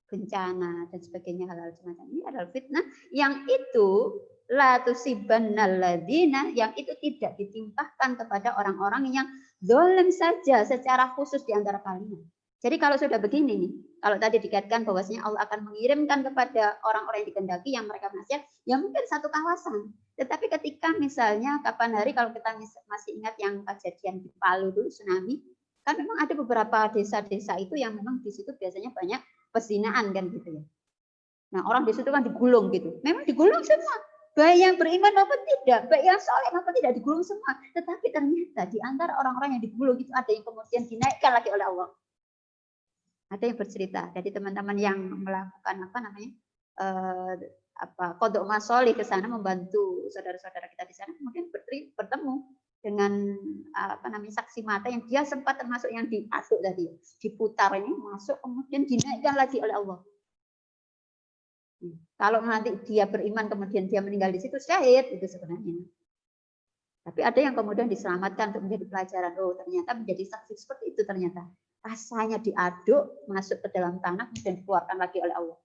bencana dan sebagainya hal-hal semacam ini adalah fitnah yang itu la tusibannal ladzina yang itu tidak ditimpahkan kepada orang-orang yang zalim saja secara khusus di antara kalian. Jadi kalau sudah begini nih, kalau tadi dikaitkan bahwasanya Allah akan mengirimkan kepada orang-orang yang dikehendaki yang mereka maksiat, ya mungkin satu kawasan. Tetapi ketika misalnya kapan hari kalau kita masih ingat yang kejadian di Palu dulu tsunami, kan memang ada beberapa desa-desa itu yang memang di situ biasanya banyak pezinaan kan gitu ya. Nah orang di situ kan digulung gitu, memang digulung semua. Baik yang beriman maupun tidak, baik yang soleh maupun tidak digulung semua. Tetapi ternyata di antara orang-orang yang digulung itu ada yang kemudian dinaikkan lagi oleh Allah. Ada yang bercerita. Jadi teman-teman yang melakukan kodok masoli ke sana membantu saudara-saudara kita di sana, kemudian bertemu dengan saksi mata yang dia sempat termasuk yang diaduk tadi, diputar ini masuk kemudian dinaikkan lagi oleh Allah. Kalau nanti dia beriman kemudian dia meninggal di situ syahid itu sebenarnya. Tapi ada yang kemudian diselamatkan untuk menjadi pelajaran. Oh ternyata menjadi saksi seperti itu ternyata. Rasanya diaduk masuk ke dalam tanah kemudian dikeluarkan lagi oleh Allah.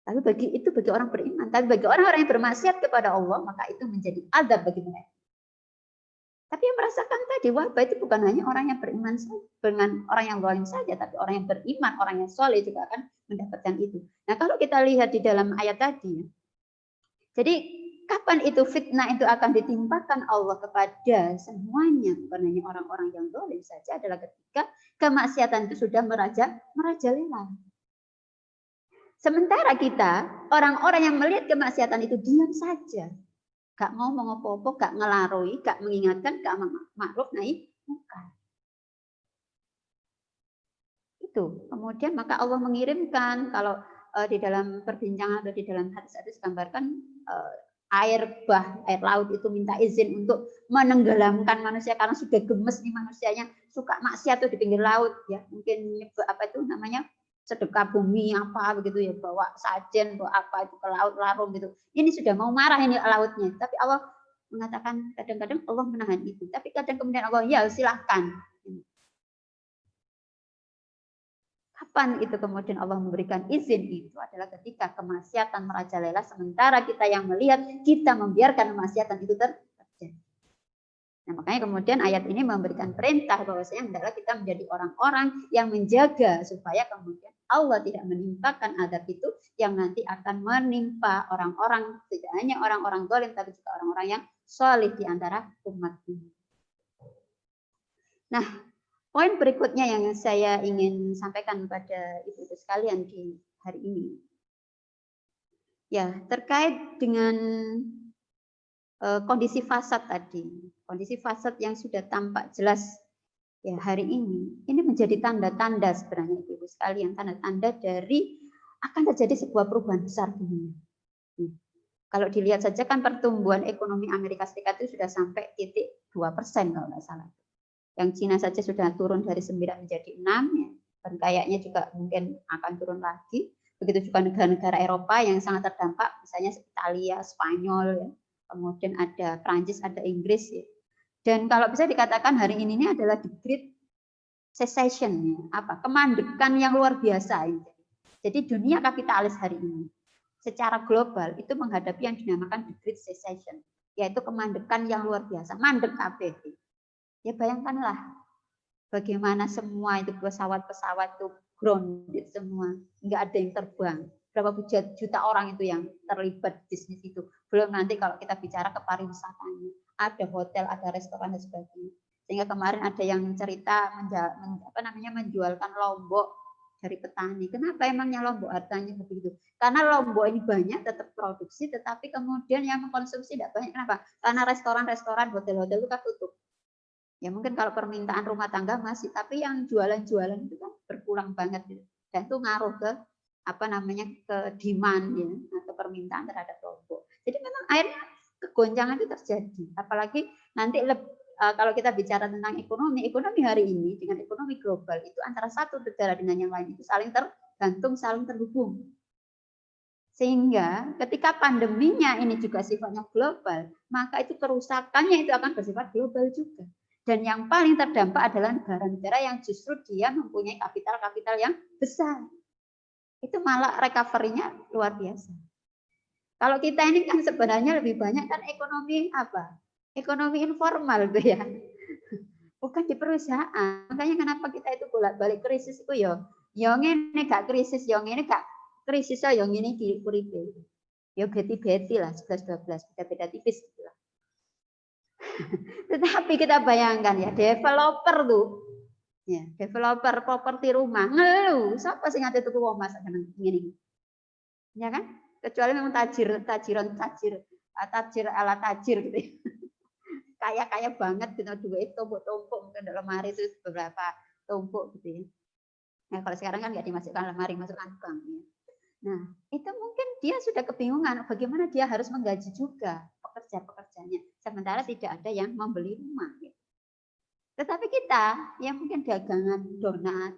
Tapi bagi orang beriman. Tapi bagi orang-orang yang bermaksiat kepada Allah maka itu menjadi azab bagi mereka. Tapi yang merasakan tadi wabah itu bukan hanya orang yang beriman saja, dengan orang yang zalim saja, tapi orang yang beriman, orang yang soleh juga akan mendapatkan itu. Nah kalau kita lihat di dalam ayat tadi, jadi kapan itu fitnah itu akan ditimpakan Allah kepada semuanya, bukan hanya orang-orang yang zalim saja, adalah ketika kemaksiatan itu sudah merajalela. Sementara kita, orang-orang yang melihat kemaksiatan itu diam saja. Gak ngomong apa-apa, gak ngelarui, gak mengingatkan, gak makruf naik munkar. Itu. Kemudian maka Allah mengirimkan, kalau di dalam perbincangan atau di dalam hadis-hadis gambarkan air laut itu minta izin untuk menenggelamkan manusia karena sudah gemes nih manusianya, suka maksiat tuh di pinggir laut ya. Mungkin sedekah bumi apa begitu ya, bawa sajen, bawa apa itu ke laut larung gitu. Ini sudah mau marah ini lautnya. Tapi Allah mengatakan kadang-kadang Allah menahan itu. Tapi kadang kemudian Allah ya silahkan. Kapan itu kemudian Allah memberikan izin itu adalah ketika kemaksiatan merajalela sementara kita yang melihat kita membiarkan kemaksiatan itu terjadi. Nah, makanya kemudian ayat ini memberikan perintah bahwasanya hendaklah kita menjadi orang-orang yang menjaga supaya kemudian Allah tidak menimpakan azab itu yang nanti akan menimpa orang-orang, tidak hanya orang-orang zalim tapi juga orang-orang yang saleh di antara umat ini. Nah, poin berikutnya yang saya ingin sampaikan pada ibu-ibu sekalian di hari ini, ya terkait dengan kondisi fasad tadi, kondisi fasad yang sudah tampak jelas ya hari ini menjadi tanda-tanda sebenarnya ibu sekalian, tanda-tanda dari akan terjadi sebuah perubahan besar dunia. Kalau dilihat saja kan pertumbuhan ekonomi Amerika Serikat itu sudah sampai 2% kalau nggak salah. Yang Cina saja sudah turun dari 9 menjadi 6 ya, dan kayaknya juga mungkin akan turun lagi. Begitu juga negara-negara Eropa yang sangat terdampak, misalnya Italia, Spanyol ya. Kemudian ada Prancis, ada Inggris ya. Dan kalau bisa dikatakan hari ini adalah the Great Recession ya. Kemandekan yang luar biasa ini. Jadi dunia kapitalis hari ini secara global itu menghadapi yang dinamakan the Great Recession, yaitu kemandekan yang luar biasa, mandek kabeh. Ya bayangkanlah bagaimana semua itu pesawat-pesawat itu grounded semua, nggak ada yang terbang. Berapa juta orang itu yang terlibat bisnis itu. Belum nanti kalau kita bicara ke pariwisatanya, ada hotel, ada restoran dan sebagainya. Sehingga kemarin ada yang cerita menjualkan lombok dari petani. Kenapa emangnya lombok harganya begitu? Karena lombok ini banyak tetap produksi, tetapi kemudian yang mengkonsumsi tidak banyak. Kenapa? Karena restoran-restoran, hotel-hotel itu kan tutup. Ya mungkin kalau permintaan rumah tangga masih, tapi yang jualan-jualan itu kan berkurang banget gitu. Dan itu ngaruh ke ke demand ya, atau permintaan terhadap lombok. Jadi memang akhirnya kegoncangan itu terjadi. Apalagi nanti kalau kita bicara tentang ekonomi hari ini dengan ekonomi global itu antara satu negara dengan yang lain itu saling tergantung, saling terhubung. Sehingga ketika pandeminya ini juga sifatnya global, maka itu kerusakannya itu akan bersifat global juga. Dan yang paling terdampak adalah negara-negara yang justru dia mempunyai kapital-kapital yang besar. Itu malah recovery-nya luar biasa. Kalau kita ini kan sebenarnya lebih banyak kan ekonomi Ekonomi informal tuh ya. bukan di perusahaan. Makanya kenapa kita itu bolak-balik krisis itu ya ngene gak krisis, ya ngene gak krisis ya ngene di uripe. Ya beti-beti lah 11 12 beda-beda tipis gitu lah. Tetapi kita bayangkan ya developer tuh. Ya, developer properti rumah ngeluh, siapa sing ngate tuku omah sak ngene. Ya kan? Kecuali memang tajir ala tajir gitu ya. Kaya banget gitu duit tumpuk-tumpuk mungkin dalam lemari itu beberapa tumpuk gitu ya. Nah, kalau sekarang kan nggak dimasukkan lemari, masukkan bank ya. Nah, itu mungkin dia sudah kebingungan bagaimana dia harus menggaji juga pekerja-pekerjanya sementara tidak ada yang membeli rumah gitu. Tetapi kita yang mungkin dagangan donat,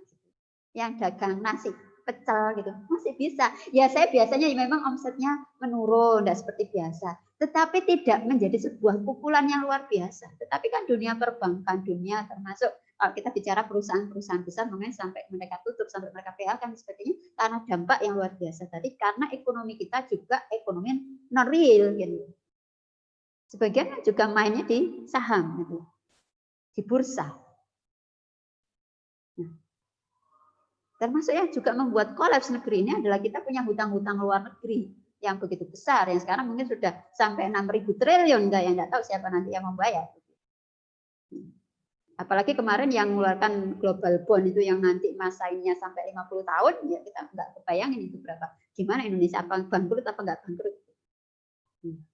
yang dagang nasi pecel gitu masih bisa. Ya saya biasanya memang omsetnya menurun, tidak seperti biasa. Tetapi tidak menjadi sebuah pukulan yang luar biasa. Tetapi kan dunia perbankan, dunia termasuk kalau kita bicara perusahaan-perusahaan besar mungkin sampai mereka tutup, sampai mereka PHK dan sebagainya karena dampak yang luar biasa tadi. Karena ekonomi kita juga ekonomi non real gitu. Sebagian juga mainnya di saham gitu, di bursa. Nah, termasuk yang juga membuat kolaps negeri ini adalah kita punya hutang-hutang luar negeri yang begitu besar, yang sekarang mungkin sudah sampai 6.000 triliun, yang nggak tahu siapa nanti yang membayar. Apalagi kemarin yang mengeluarkan global bond itu yang nanti masanya sampai 50 tahun, ya kita nggak kebayangin itu berapa. Gimana Indonesia, apa bangkrut apa nggak bangkrut.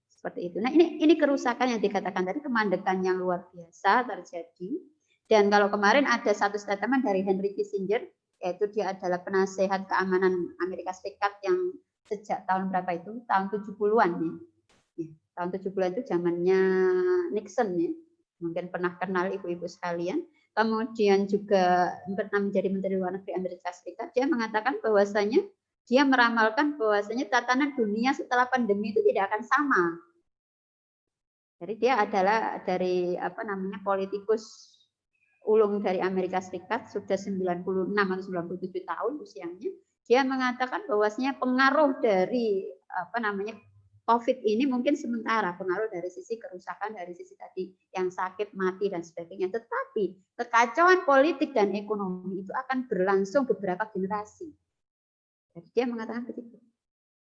Seperti itu. Nah ini kerusakan yang dikatakan tadi, kemandekan yang luar biasa terjadi. Dan kalau kemarin ada satu statement dari Henry Kissinger, yaitu dia adalah penasehat keamanan Amerika Serikat yang sejak tahun berapa itu? Tahun 70-an ya. Tahun 70-an itu zamannya Nixon ya. Mungkin pernah kenal ibu-ibu sekalian. Kemudian juga pernah menjadi Menteri Luar Negeri Amerika Serikat. Dia mengatakan bahwasanya dia meramalkan bahwasanya tatanan dunia setelah pandemi itu tidak akan sama. Jadi dia adalah dari politikus ulung dari Amerika Serikat, sudah 96 atau 97 tahun usianya. Dia mengatakan bahwasanya pengaruh dari COVID ini mungkin sementara, pengaruh dari sisi kerusakan, dari sisi tadi yang sakit, mati dan sebagainya. Tetapi kekacauan politik dan ekonomi itu akan berlangsung beberapa generasi. Jadi dia mengatakan begitu.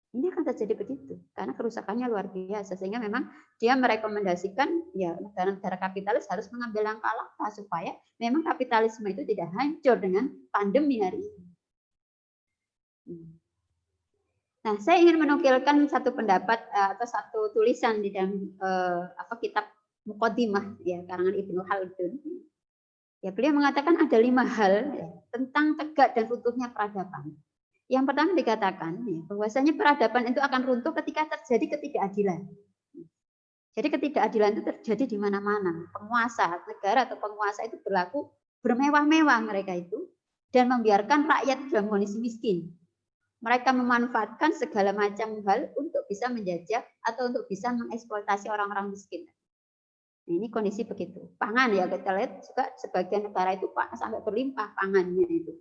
Ini akan terjadi begitu karena kerusakannya luar biasa, sehingga memang dia merekomendasikan ya negara-negara kapitalis harus mengambil langkah-langkah supaya memang kapitalisme itu tidak hancur dengan pandemi hari ini. Nah, saya ingin menukilkan satu pendapat atau satu tulisan di dalam kitab Muqaddimah ya karangan Ibnu Khaldun. Ya, beliau mengatakan ada 5 hal ya, tentang tegak dan runtuhnya peradaban. Yang pertama dikatakan ya, bahwasanya peradaban itu akan runtuh ketika terjadi ketidakadilan. Jadi ketidakadilan itu terjadi di mana-mana. Penguasa, negara atau penguasa itu berlaku bermewah-mewah mereka itu dan membiarkan rakyat dalam kondisi miskin. Mereka memanfaatkan segala macam hal untuk bisa menjajah atau untuk bisa mengeksploitasi orang-orang miskin. Nah, ini kondisi begitu. Pangan ya kita lihat juga sebagian negara itu sampai berlimpah pangannya itu.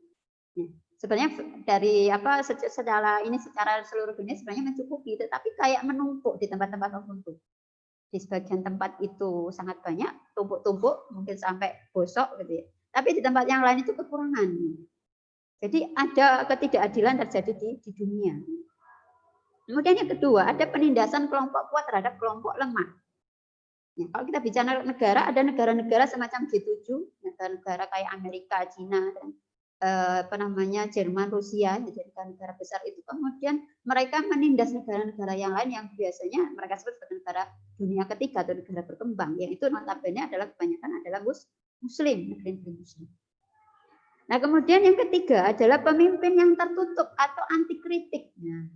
Nah, sebenarnya dari secara seluruh dunia sebenarnya mencukupi, tetapi kayak menumpuk di tempat-tempat tertentu. Di sebagian tempat itu sangat banyak, tumpuk-tumpuk, mungkin sampai bosok gitu ya. Tapi di tempat yang lain itu kekurangan. Jadi ada ketidakadilan terjadi di dunia. Kemudian yang kedua, ada penindasan kelompok kuat terhadap kelompok lemah. Ya, kalau kita bicara negara, ada negara-negara semacam G7, negara-negara kayak Amerika, Cina, dan Jerman, Rusia, jadi negara besar itu. Kemudian mereka menindas negara-negara yang lain yang biasanya mereka sebut sebagai negara dunia ketiga atau negara berkembang. Yaitu notabene adalah kebanyakan adalah Muslim, negeri-negeri Muslim. Nah, kemudian yang ketiga adalah pemimpin yang tertutup atau anti kritik. Nah,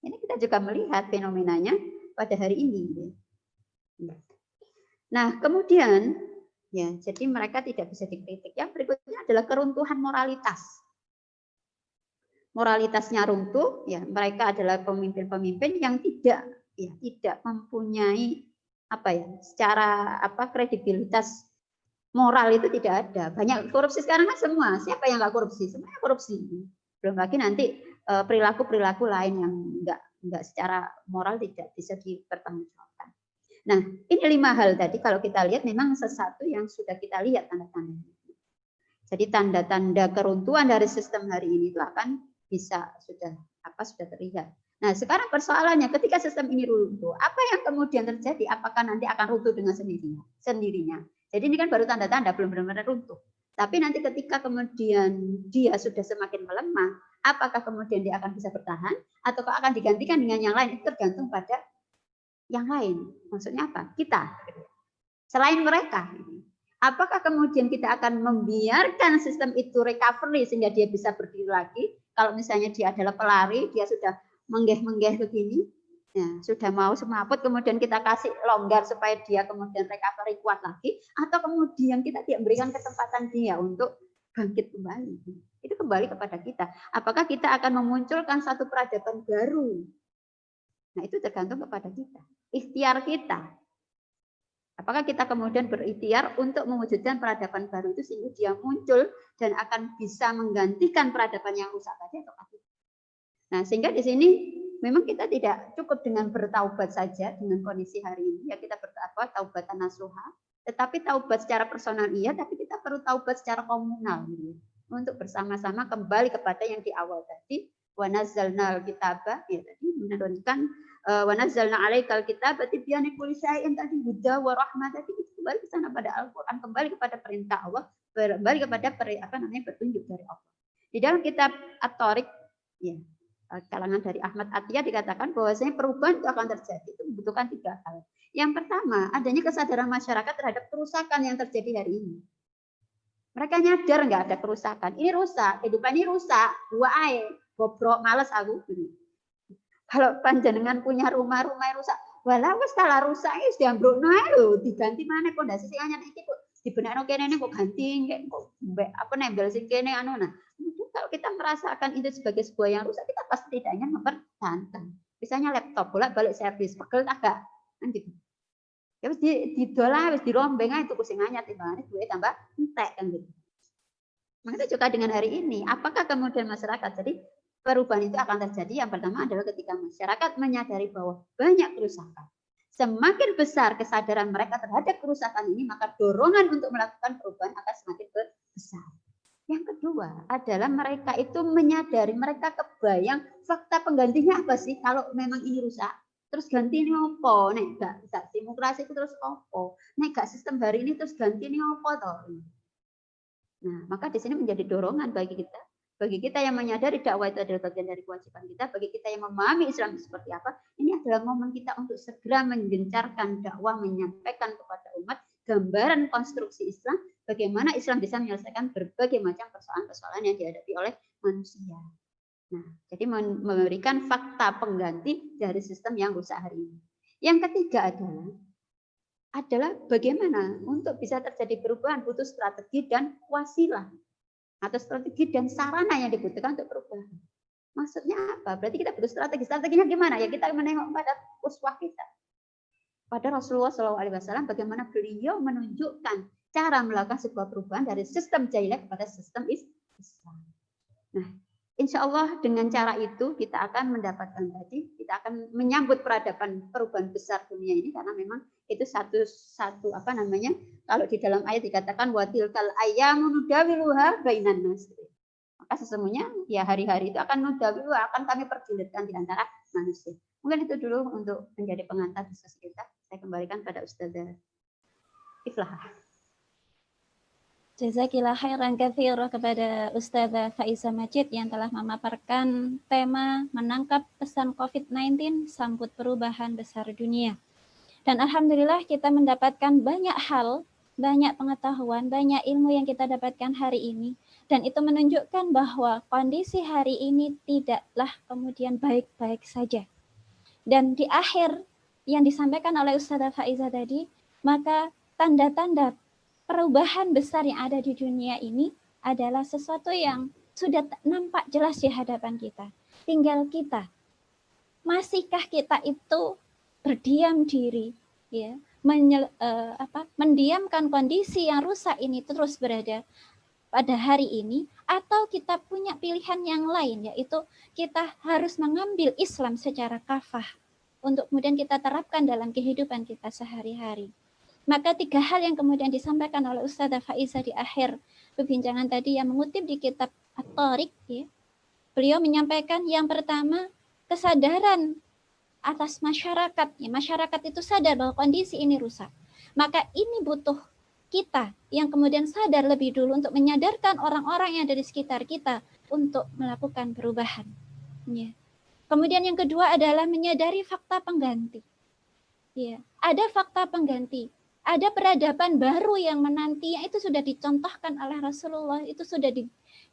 ini kita juga melihat fenomenanya pada hari ini. Nah, kemudian ya, jadi mereka tidak bisa dikritik. Yang berikutnya adalah keruntuhan moralitas. Moralitasnya runtuh, ya mereka adalah pemimpin-pemimpin yang tidak mempunyai secara kredibilitas moral itu tidak ada. Banyak korupsi sekarang kan semua. Siapa yang nggak korupsi? Semuanya korupsi. Belum lagi nanti perilaku-perilaku lain yang nggak secara moral tidak bisa dipertanggungjawabkan. Nah, ini 5 hal tadi kalau kita lihat memang sesuatu yang sudah kita lihat tanda-tandanya. Jadi tanda-tanda keruntuhan dari sistem hari ini itu akan bisa sudah terlihat. Nah, sekarang persoalannya ketika sistem ini runtuh, apa yang kemudian terjadi? Apakah nanti akan runtuh dengan sendirinya? Jadi ini kan baru tanda-tanda, belum benar-benar runtuh. Tapi nanti ketika kemudian dia sudah semakin melemah, apakah kemudian dia akan bisa bertahan ataukah akan digantikan dengan yang lain? Itu tergantung pada yang lain. Maksudnya apa? Kita. Selain mereka. Apakah kemudian kita akan membiarkan sistem itu recovery sehingga dia bisa berdiri lagi? Kalau misalnya dia adalah pelari, dia sudah menggeh-menggeh begini, ya, sudah mau semaput, kemudian kita kasih longgar supaya dia kemudian recovery kuat lagi, atau kemudian kita tidak berikan kesempatan dia untuk bangkit kembali. Itu kembali kepada kita. Apakah kita akan memunculkan satu peradaban baru? Nah, itu tergantung kepada kita. Ikhtiar kita. Apakah kita kemudian berikhtiar untuk mewujudkan peradaban baru itu sehingga dia muncul dan akan bisa menggantikan peradaban yang rusak tadi atau tidak? Nah, sehingga di sini memang kita tidak cukup dengan bertaubat saja dengan kondisi hari ini. Ya, kita taubatan nasuha, tetapi taubat secara personal iya, tapi kita perlu taubat secara komunal gitu. Untuk bersama-sama kembali kepada yang di awal tadi, wa nazzalnal kitaba, ya tadi menurunkan wa nazzalna 'alaikal kitaba tibyana kulli syai'in tadi, huda wa rahmah tadi, itu kembali ke sana pada Al-Qur'an, kembali kepada perintah Allah, kembali kepada petunjuk dari Allah. Di dalam kitab At-Thariq, ya, kalangan dari Ahmad Atiyah dikatakan bahwasanya perubahan itu akan terjadi, itu membutuhkan 3 hal. Yang pertama, adanya kesadaran masyarakat terhadap kerusakan yang terjadi hari ini. Mereka nyadar nggak ada kerusakan. Ini rusak, kehidupan ini rusak. Gua ae, bobrok, males aku. Kalau panjenengan punya rumah-rumah yang rusak, walau wis tala rusak wis diambrukno ae lho, diganti maneh pondasi sing anyar iki kok dibenakno kene kok ganti kok nembel sing kene anu. Nah, kalau kita merasakan itu sebagai sebuah yang rusak, kita pasti tidaknya mempertahankan. Misalnya laptop bolak-balik servis, pegel tak gak? Kan gitu. Ya wis didolah, wis dirombeng ae tuku sing anyar timbangane duwe tambah entek kan gitu. Maka juga dengan hari ini, apakah kemudian masyarakat jadi perubahan itu akan terjadi? Yang pertama adalah ketika masyarakat menyadari bahwa banyak kerusakan. Semakin besar kesadaran mereka terhadap kerusakan ini, maka dorongan untuk melakukan perubahan akan semakin besar. Yang kedua adalah mereka itu menyadari, mereka kebayang fakta penggantinya apa sih kalau memang ini rusak. Terus ganti ini apa? Nek gak demokrasi itu terus apa? Nek gak sistem hari ini terus ganti ini apa toh? Nah, maka di sini menjadi dorongan bagi kita yang menyadari dakwah itu adalah bagian dari kewajiban kita, bagi kita yang memahami Islam itu seperti apa, ini adalah momen kita untuk segera menggencarkan dakwah, menyampaikan kepada umat gambaran konstruksi Islam, bagaimana Islam bisa menyelesaikan berbagai macam persoalan-persoalan yang dihadapi oleh manusia. Nah, jadi memberikan fakta pengganti dari sistem yang rusak hari ini. Yang ketiga adalah bagaimana untuk bisa terjadi perubahan butuh strategi dan wasilah atau strategi dan sarana yang dibutuhkan untuk perubahan. Maksudnya apa? Berarti kita butuh strategi. Strateginya gimana? Ya kita menengok pada uswah kita. Pada Rasulullah SAW, bagaimana beliau menunjukkan cara melakukan sebuah perubahan dari sistem jahiliyah kepada sistem Islam. Nah, insya Allah dengan cara itu kita akan mendapatkan kita akan menyambut perubahan besar dunia ini, karena memang itu satu kalau di dalam ayat dikatakan watilkal ayyamu nudawiluha bainan nas. Maka sesungguhnya ya hari-hari itu akan nudawiluha, akan kami pergulirkan di antara manusia. Mungkin itu dulu untuk menjadi pengantar diskusi kita. Saya kembalikan pada Ustazah Iflah. Jazakillah khairan katsira kepada Ustazah Faiza Majid yang telah memaparkan tema menangkap pesan COVID-19 sambut perubahan besar dunia. Dan alhamdulillah kita mendapatkan banyak hal, banyak pengetahuan, banyak ilmu yang kita dapatkan hari ini. Dan itu menunjukkan bahwa kondisi hari ini tidaklah kemudian baik-baik saja. Dan di akhir yang disampaikan oleh Ustazah Faiza tadi, maka tanda-tanda perubahan besar yang ada di dunia ini adalah sesuatu yang sudah nampak jelas di hadapan kita. Tinggal kita, masihkah kita itu berdiam diri, ya, mendiamkan kondisi yang rusak ini terus berada pada hari ini, atau kita punya pilihan yang lain, yaitu kita harus mengambil Islam secara kafah, untuk kemudian kita terapkan dalam kehidupan kita sehari-hari. Maka 3 hal yang kemudian disampaikan oleh Ustazah Faiza di akhir perbincangan tadi yang mengutip di kitab At-Thariq, ya, beliau menyampaikan yang pertama, kesadaran atas masyarakat. Ya, masyarakat itu sadar bahwa kondisi ini rusak. Maka ini butuh kita yang kemudian sadar lebih dulu untuk menyadarkan orang-orang yang ada di sekitar kita untuk melakukan perubahan. Ya. Kemudian yang kedua adalah menyadari fakta pengganti. Ya, ada fakta pengganti. Ada peradaban baru yang menanti, yang itu sudah dicontohkan oleh Rasulullah, itu sudah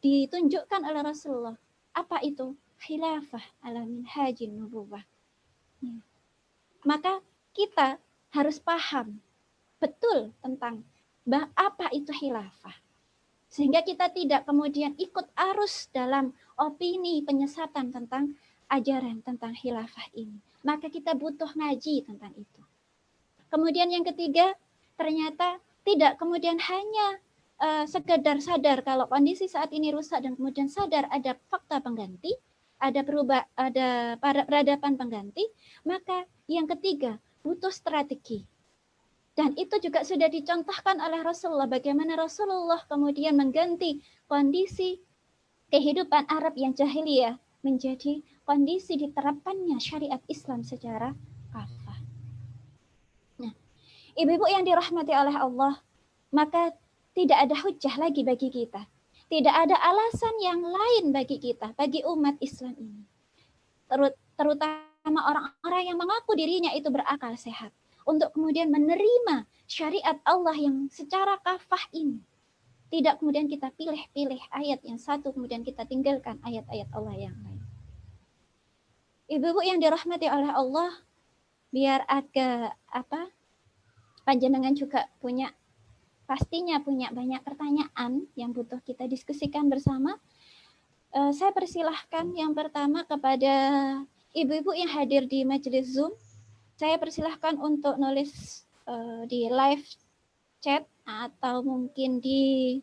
ditunjukkan oleh Rasulullah. Apa itu? Khilafah ala minhajin nubuwah. Ya. Maka kita harus paham betul tentang apa itu khilafah. Sehingga kita tidak kemudian ikut arus dalam opini penyesatan tentang ajaran tentang khilafah ini. Maka kita butuh ngaji tentang itu. Kemudian yang ketiga, ternyata tidak kemudian hanya sekedar sadar kalau kondisi saat ini rusak dan kemudian sadar ada fakta pengganti, ada peradaban pengganti, maka yang ketiga butuh strategi. Dan itu juga sudah dicontohkan oleh Rasulullah, bagaimana Rasulullah kemudian mengganti kondisi kehidupan Arab yang jahiliyah menjadi kondisi diterapkannya syariat Islam secara kafah. Nah, ibu-ibu yang dirahmati oleh Allah, maka tidak ada hujah lagi bagi kita. Tidak ada alasan yang lain bagi kita, bagi umat Islam ini. Terutama orang-orang yang mengaku dirinya itu berakal sehat. Untuk kemudian menerima syariat Allah yang secara kafah ini. Tidak kemudian kita pilih-pilih ayat yang satu, kemudian kita tinggalkan ayat-ayat Allah yang lain. Ibu-ibu yang dirahmati oleh Allah, biar agak panjenengan juga pastinya punya banyak pertanyaan yang butuh kita diskusikan bersama. Saya persilahkan yang pertama kepada ibu-ibu yang hadir di majelis Zoom. Saya persilahkan untuk nulis di live chat atau mungkin di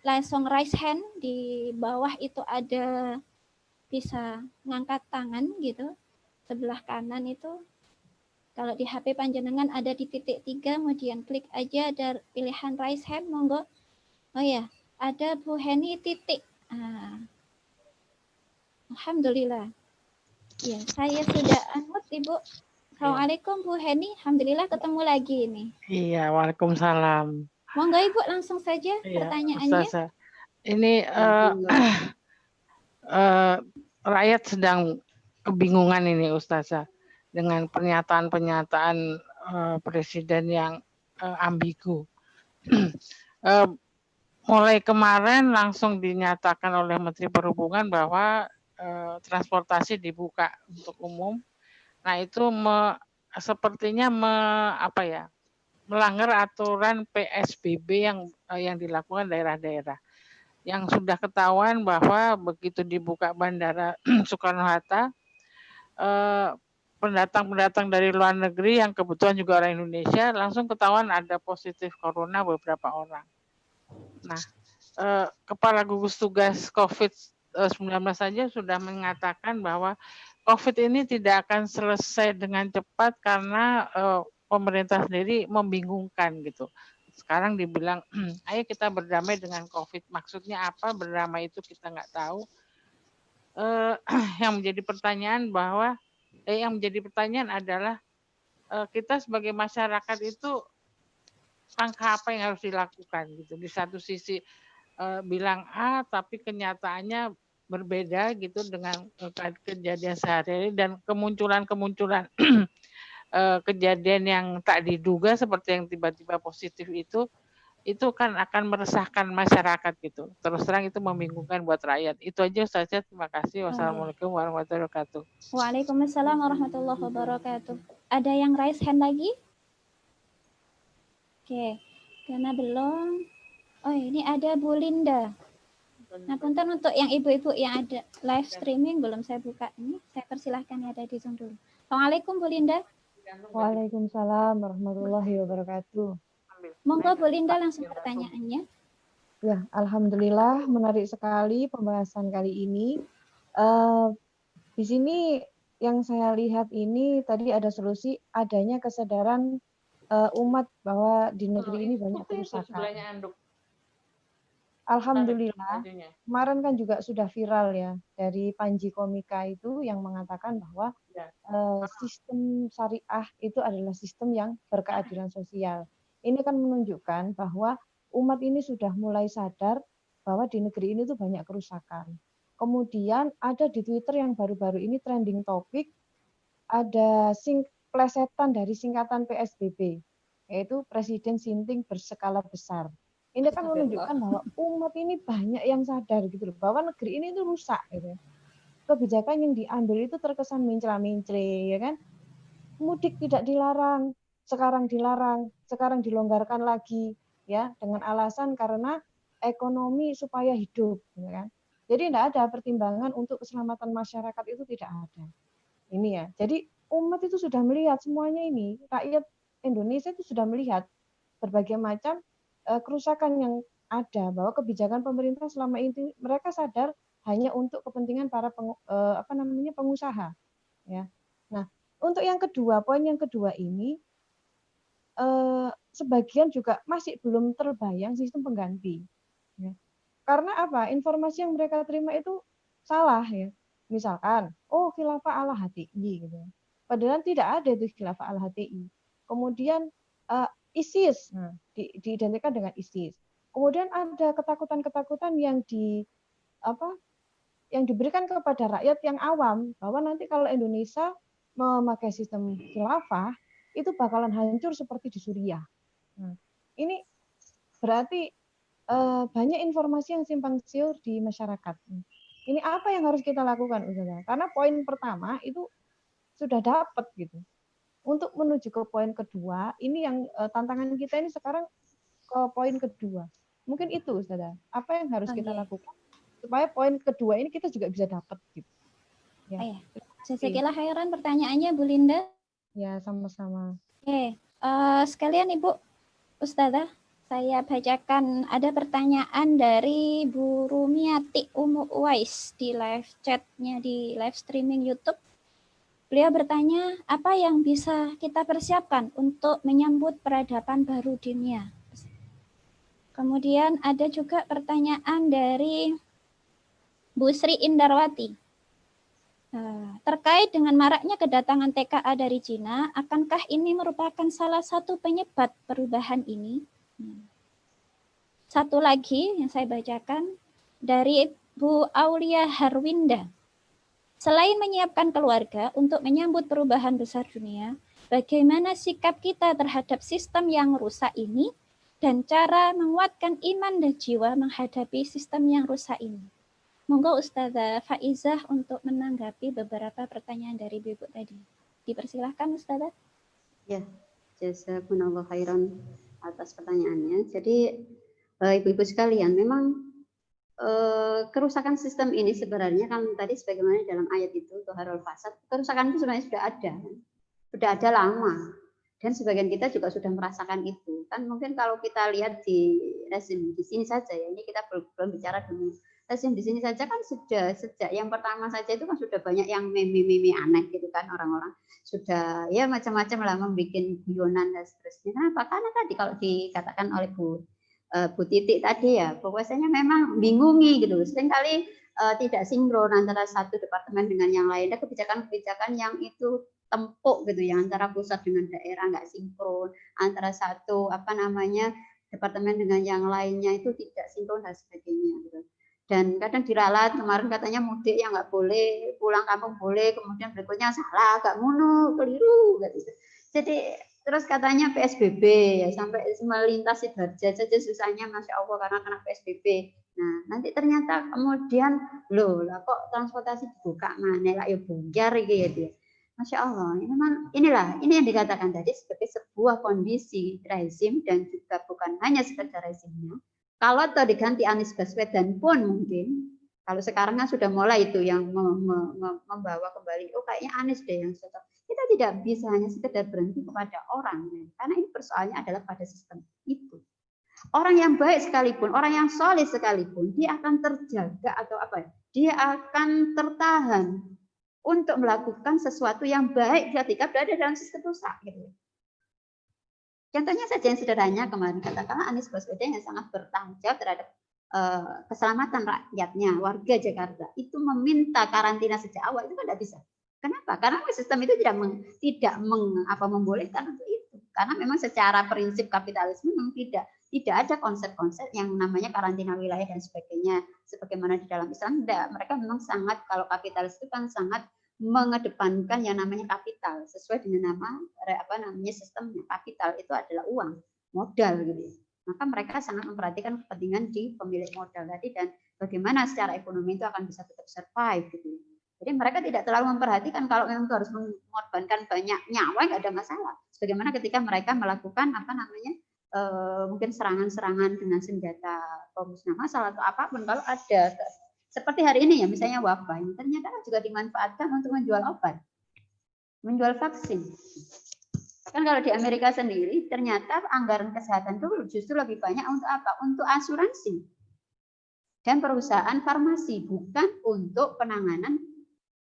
langsung raise hand di bawah itu ada bisa ngangkat tangan gitu. Sebelah kanan itu kalau di HP panjenengan ada di titik 3, kemudian klik aja ada pilihan raise hand, monggo. Oh ya, ada Bu Heni titik. Alhamdulillah. Ya, saya sudah unmute Ibu. Assalamualaikum Bu Heni, alhamdulillah ketemu lagi ini. Iya, waalaikumsalam. Monggo Ibu langsung saja pertanyaannya. Ustazah. Ini rakyat sedang kebingungan ini Ustazah dengan pernyataan-pernyataan presiden yang ambigu. Mulai kemarin langsung dinyatakan oleh Menteri Perhubungan bahwa transportasi dibuka untuk umum. Nah itu sepertinya melanggar aturan PSBB yang dilakukan daerah-daerah. Yang sudah ketahuan bahwa begitu dibuka Bandara Soekarno-Hatta, pendatang-pendatang dari luar negeri yang kebetulan juga orang Indonesia langsung ketahuan ada positif corona beberapa orang. Nah, Kepala Gugus Tugas COVID-19 saja sudah mengatakan bahwa COVID ini tidak akan selesai dengan cepat karena pemerintah sendiri membingungkan gitu. Sekarang dibilang, ayo kita berdamai dengan COVID. Maksudnya apa berdamai itu kita nggak tahu. Yang menjadi pertanyaan adalah kita sebagai masyarakat itu langkah apa yang harus dilakukan gitu. Di satu sisi bilang A, tapi kenyataannya berbeda gitu dengan kejadian sehari-hari dan kemunculan kejadian yang tak diduga seperti yang tiba-tiba positif itu kan akan meresahkan masyarakat gitu. Terus terang itu membingungkan buat rakyat. Itu aja Ustazah, terima kasih. Wassalamualaikum warahmatullahi wabarakatuh. Waalaikumsalam warahmatullahi wabarakatuh. Ada yang raise hand lagi? Oke, karena belum. Oh ini ada Bu Linda. Nah, punten untuk yang ibu-ibu yang ada live streaming belum saya buka ini, saya persilahkan yang ada di Zoom dulu. Assalamualaikum Bu Linda. Waalaikumsalam warahmatullahi wabarakatuh. Monggo Bu Linda langsung pertanyaannya. Ya, alhamdulillah menarik sekali pembahasan kali ini. Di sini yang saya lihat ini tadi ada solusi adanya kesadaran umat bahwa di negeri ini banyak kerusakan. Alhamdulillah, kemarin kan juga sudah viral ya dari Panji Komika itu yang mengatakan bahwa sistem syariah itu adalah sistem yang berkeadilan sosial. Ini kan menunjukkan bahwa umat ini sudah mulai sadar bahwa di negeri ini tuh banyak kerusakan. Kemudian ada di Twitter yang baru-baru ini trending topik, ada plesetan dari singkatan PSBB, yaitu Presiden Sinting berskala besar. Ini kan menunjukkan bahwa umat ini banyak yang sadar gitu loh, bahwa negeri ini itu rusak gitu. Kebijakan yang diambil itu terkesan mencela-mencela, ya kan? Mudik tidak dilarang, sekarang dilonggarkan lagi, ya, dengan alasan karena ekonomi supaya hidup, ya kan? Jadi tidak ada pertimbangan untuk keselamatan masyarakat itu tidak ada. Ini ya. Jadi umat itu sudah melihat semuanya ini, rakyat Indonesia itu sudah melihat berbagai macam kerusakan yang ada, bahwa kebijakan pemerintah selama ini mereka sadar hanya untuk kepentingan para pengusaha, ya. Nah, untuk yang kedua, poin yang kedua ini sebagian juga masih belum terbayang sistem pengganti, ya. Karena apa? Informasi yang mereka terima itu salah, ya. Misalkan, oh khilafah ala HTI gitu. Padahal tidak ada itu khilafah ala HTI. Kemudian ISIS, nah, diidentikan dengan ISIS. Kemudian ada ketakutan-ketakutan yang diberikan kepada rakyat yang awam bahwa nanti kalau Indonesia memakai sistem khilafah itu bakalan hancur seperti di Suriah. Nah, ini berarti banyak informasi yang simpang siur di masyarakat. Ini apa yang harus kita lakukan, Ustazah? Karena poin pertama itu sudah dapat gitu. Untuk menuju ke poin kedua, ini yang tantangan kita ini sekarang ke poin kedua. Mungkin itu, Ustazah. Apa yang harus kita lakukan supaya poin kedua ini kita juga bisa dapat gitu. Ya. Jazakallah khairan pertanyaannya Bu Linda. Ya, sama-sama. Oke, sekalian Ibu Ustazah, saya bacakan ada pertanyaan dari Bu Rumiati Umu Uwais di live chatnya di live streaming YouTube. Beliau bertanya, apa yang bisa kita persiapkan untuk menyambut peradaban baru dunia? Kemudian ada juga pertanyaan dari Bu Sri Indarwati. Terkait dengan maraknya kedatangan TKA dari Cina, akankah ini merupakan salah satu penyebab perubahan ini? Satu lagi yang saya bacakan dari Bu Aulia Harwinda. Selain menyiapkan keluarga untuk menyambut perubahan besar dunia, bagaimana sikap kita terhadap sistem yang rusak ini dan cara menguatkan iman dan jiwa menghadapi sistem yang rusak ini? Monggo Ustazah Faizah untuk menanggapi beberapa pertanyaan dari Ibu tadi. Dipersilahkan Ustazah. Ya, jazakumullah khairan atas pertanyaannya. Jadi Ibu-ibu sekalian, memang kerusakan sistem ini sebenarnya kan tadi sebagaimana dalam ayat itu Toharul Fasad, kerusakan itu sebenarnya sudah ada lama, dan sebagian kita juga sudah merasakan itu kan. Mungkin kalau kita lihat di rezim di sini saja ya, ini kita belum bicara dulu rezim di sini saja kan sejak yang pertama saja itu kan sudah banyak yang meme aneh gitu kan, orang-orang sudah ya macam-macam lah membuat guyonan dan seterusnya. Kenapa? Karena tadi kalau dikatakan oleh Bu Titik tadi ya, bahwasanya memang bingungi gitu, seringkali tidak sinkron antara satu departemen dengan yang lain. Ada kebijakan-kebijakan yang itu tempuk gitu ya, antara pusat dengan daerah nggak sinkron, antara satu departemen dengan yang lainnya itu tidak sinkron dan sebagainya gitu. Dan kadang diralat, kemarin katanya mudik yang nggak boleh, pulang kampung boleh, kemudian berikutnya salah, nggak ngono, keliru gitu. Jadi terus katanya PSBB ya, sampai melintasi Sidoarjo saja susahnya, Masya Allah, karena kena PSBB. Nah, nanti ternyata kemudian loh lah kok transportasi dibuka mana lah ya buyar gitu ya. Masya Allah, ini yang dikatakan tadi sebagai sebuah kondisi rezim, dan juga bukan hanya sekedar rezimnya. Kalau atau diganti Anies Baswedan pun mungkin, kalau sekarang kan sudah mulai itu yang membawa kembali, oh kayaknya Anies deh yang cocok. Kita tidak bisa hanya sekedar berhenti kepada orang, karena ini persoalannya adalah pada sistem itu. Orang yang baik sekalipun, orang yang soleh sekalipun, dia akan terjaga atau dia akan tertahan untuk melakukan sesuatu yang baik ketika berada dalam sistem rusak. Gitu. Contohnya saja yang sederhana kemarin, katakanlah Anies Baswedan yang sangat bertanggung jawab terhadap keselamatan rakyatnya, warga Jakarta, itu meminta karantina sejak awal, itu kan tidak bisa. Kenapa? Karena sistem itu tidak membolehkan untuk itu. Karena memang secara prinsip kapitalisme memang tidak ada konsep-konsep yang namanya karantina wilayah dan sebagainya. Sebagaimana di dalam Islam, tidak. Mereka memang sangat, kalau kapitalis itu kan sangat mengedepankan yang namanya kapital sesuai dengan namanya sistemnya. Kapital itu adalah uang, modal gitu. Maka mereka sangat memperhatikan kepentingan di pemilik modal tadi dan bagaimana secara ekonomi itu akan bisa tetap survive gitu. Jadi mereka tidak terlalu memperhatikan kalau memang itu harus mengorbankan banyak nyawa, nggak ada masalah. Sebagaimana ketika mereka melakukan mungkin serangan-serangan dengan senjata pemusnah massal atau apapun, kalau ada seperti hari ini ya misalnya wabah ini ternyata juga dimanfaatkan untuk menjual obat, menjual vaksin. Kan kalau di Amerika sendiri ternyata anggaran kesehatan itu justru lebih banyak untuk apa? Untuk asuransi dan perusahaan farmasi, bukan untuk penanganan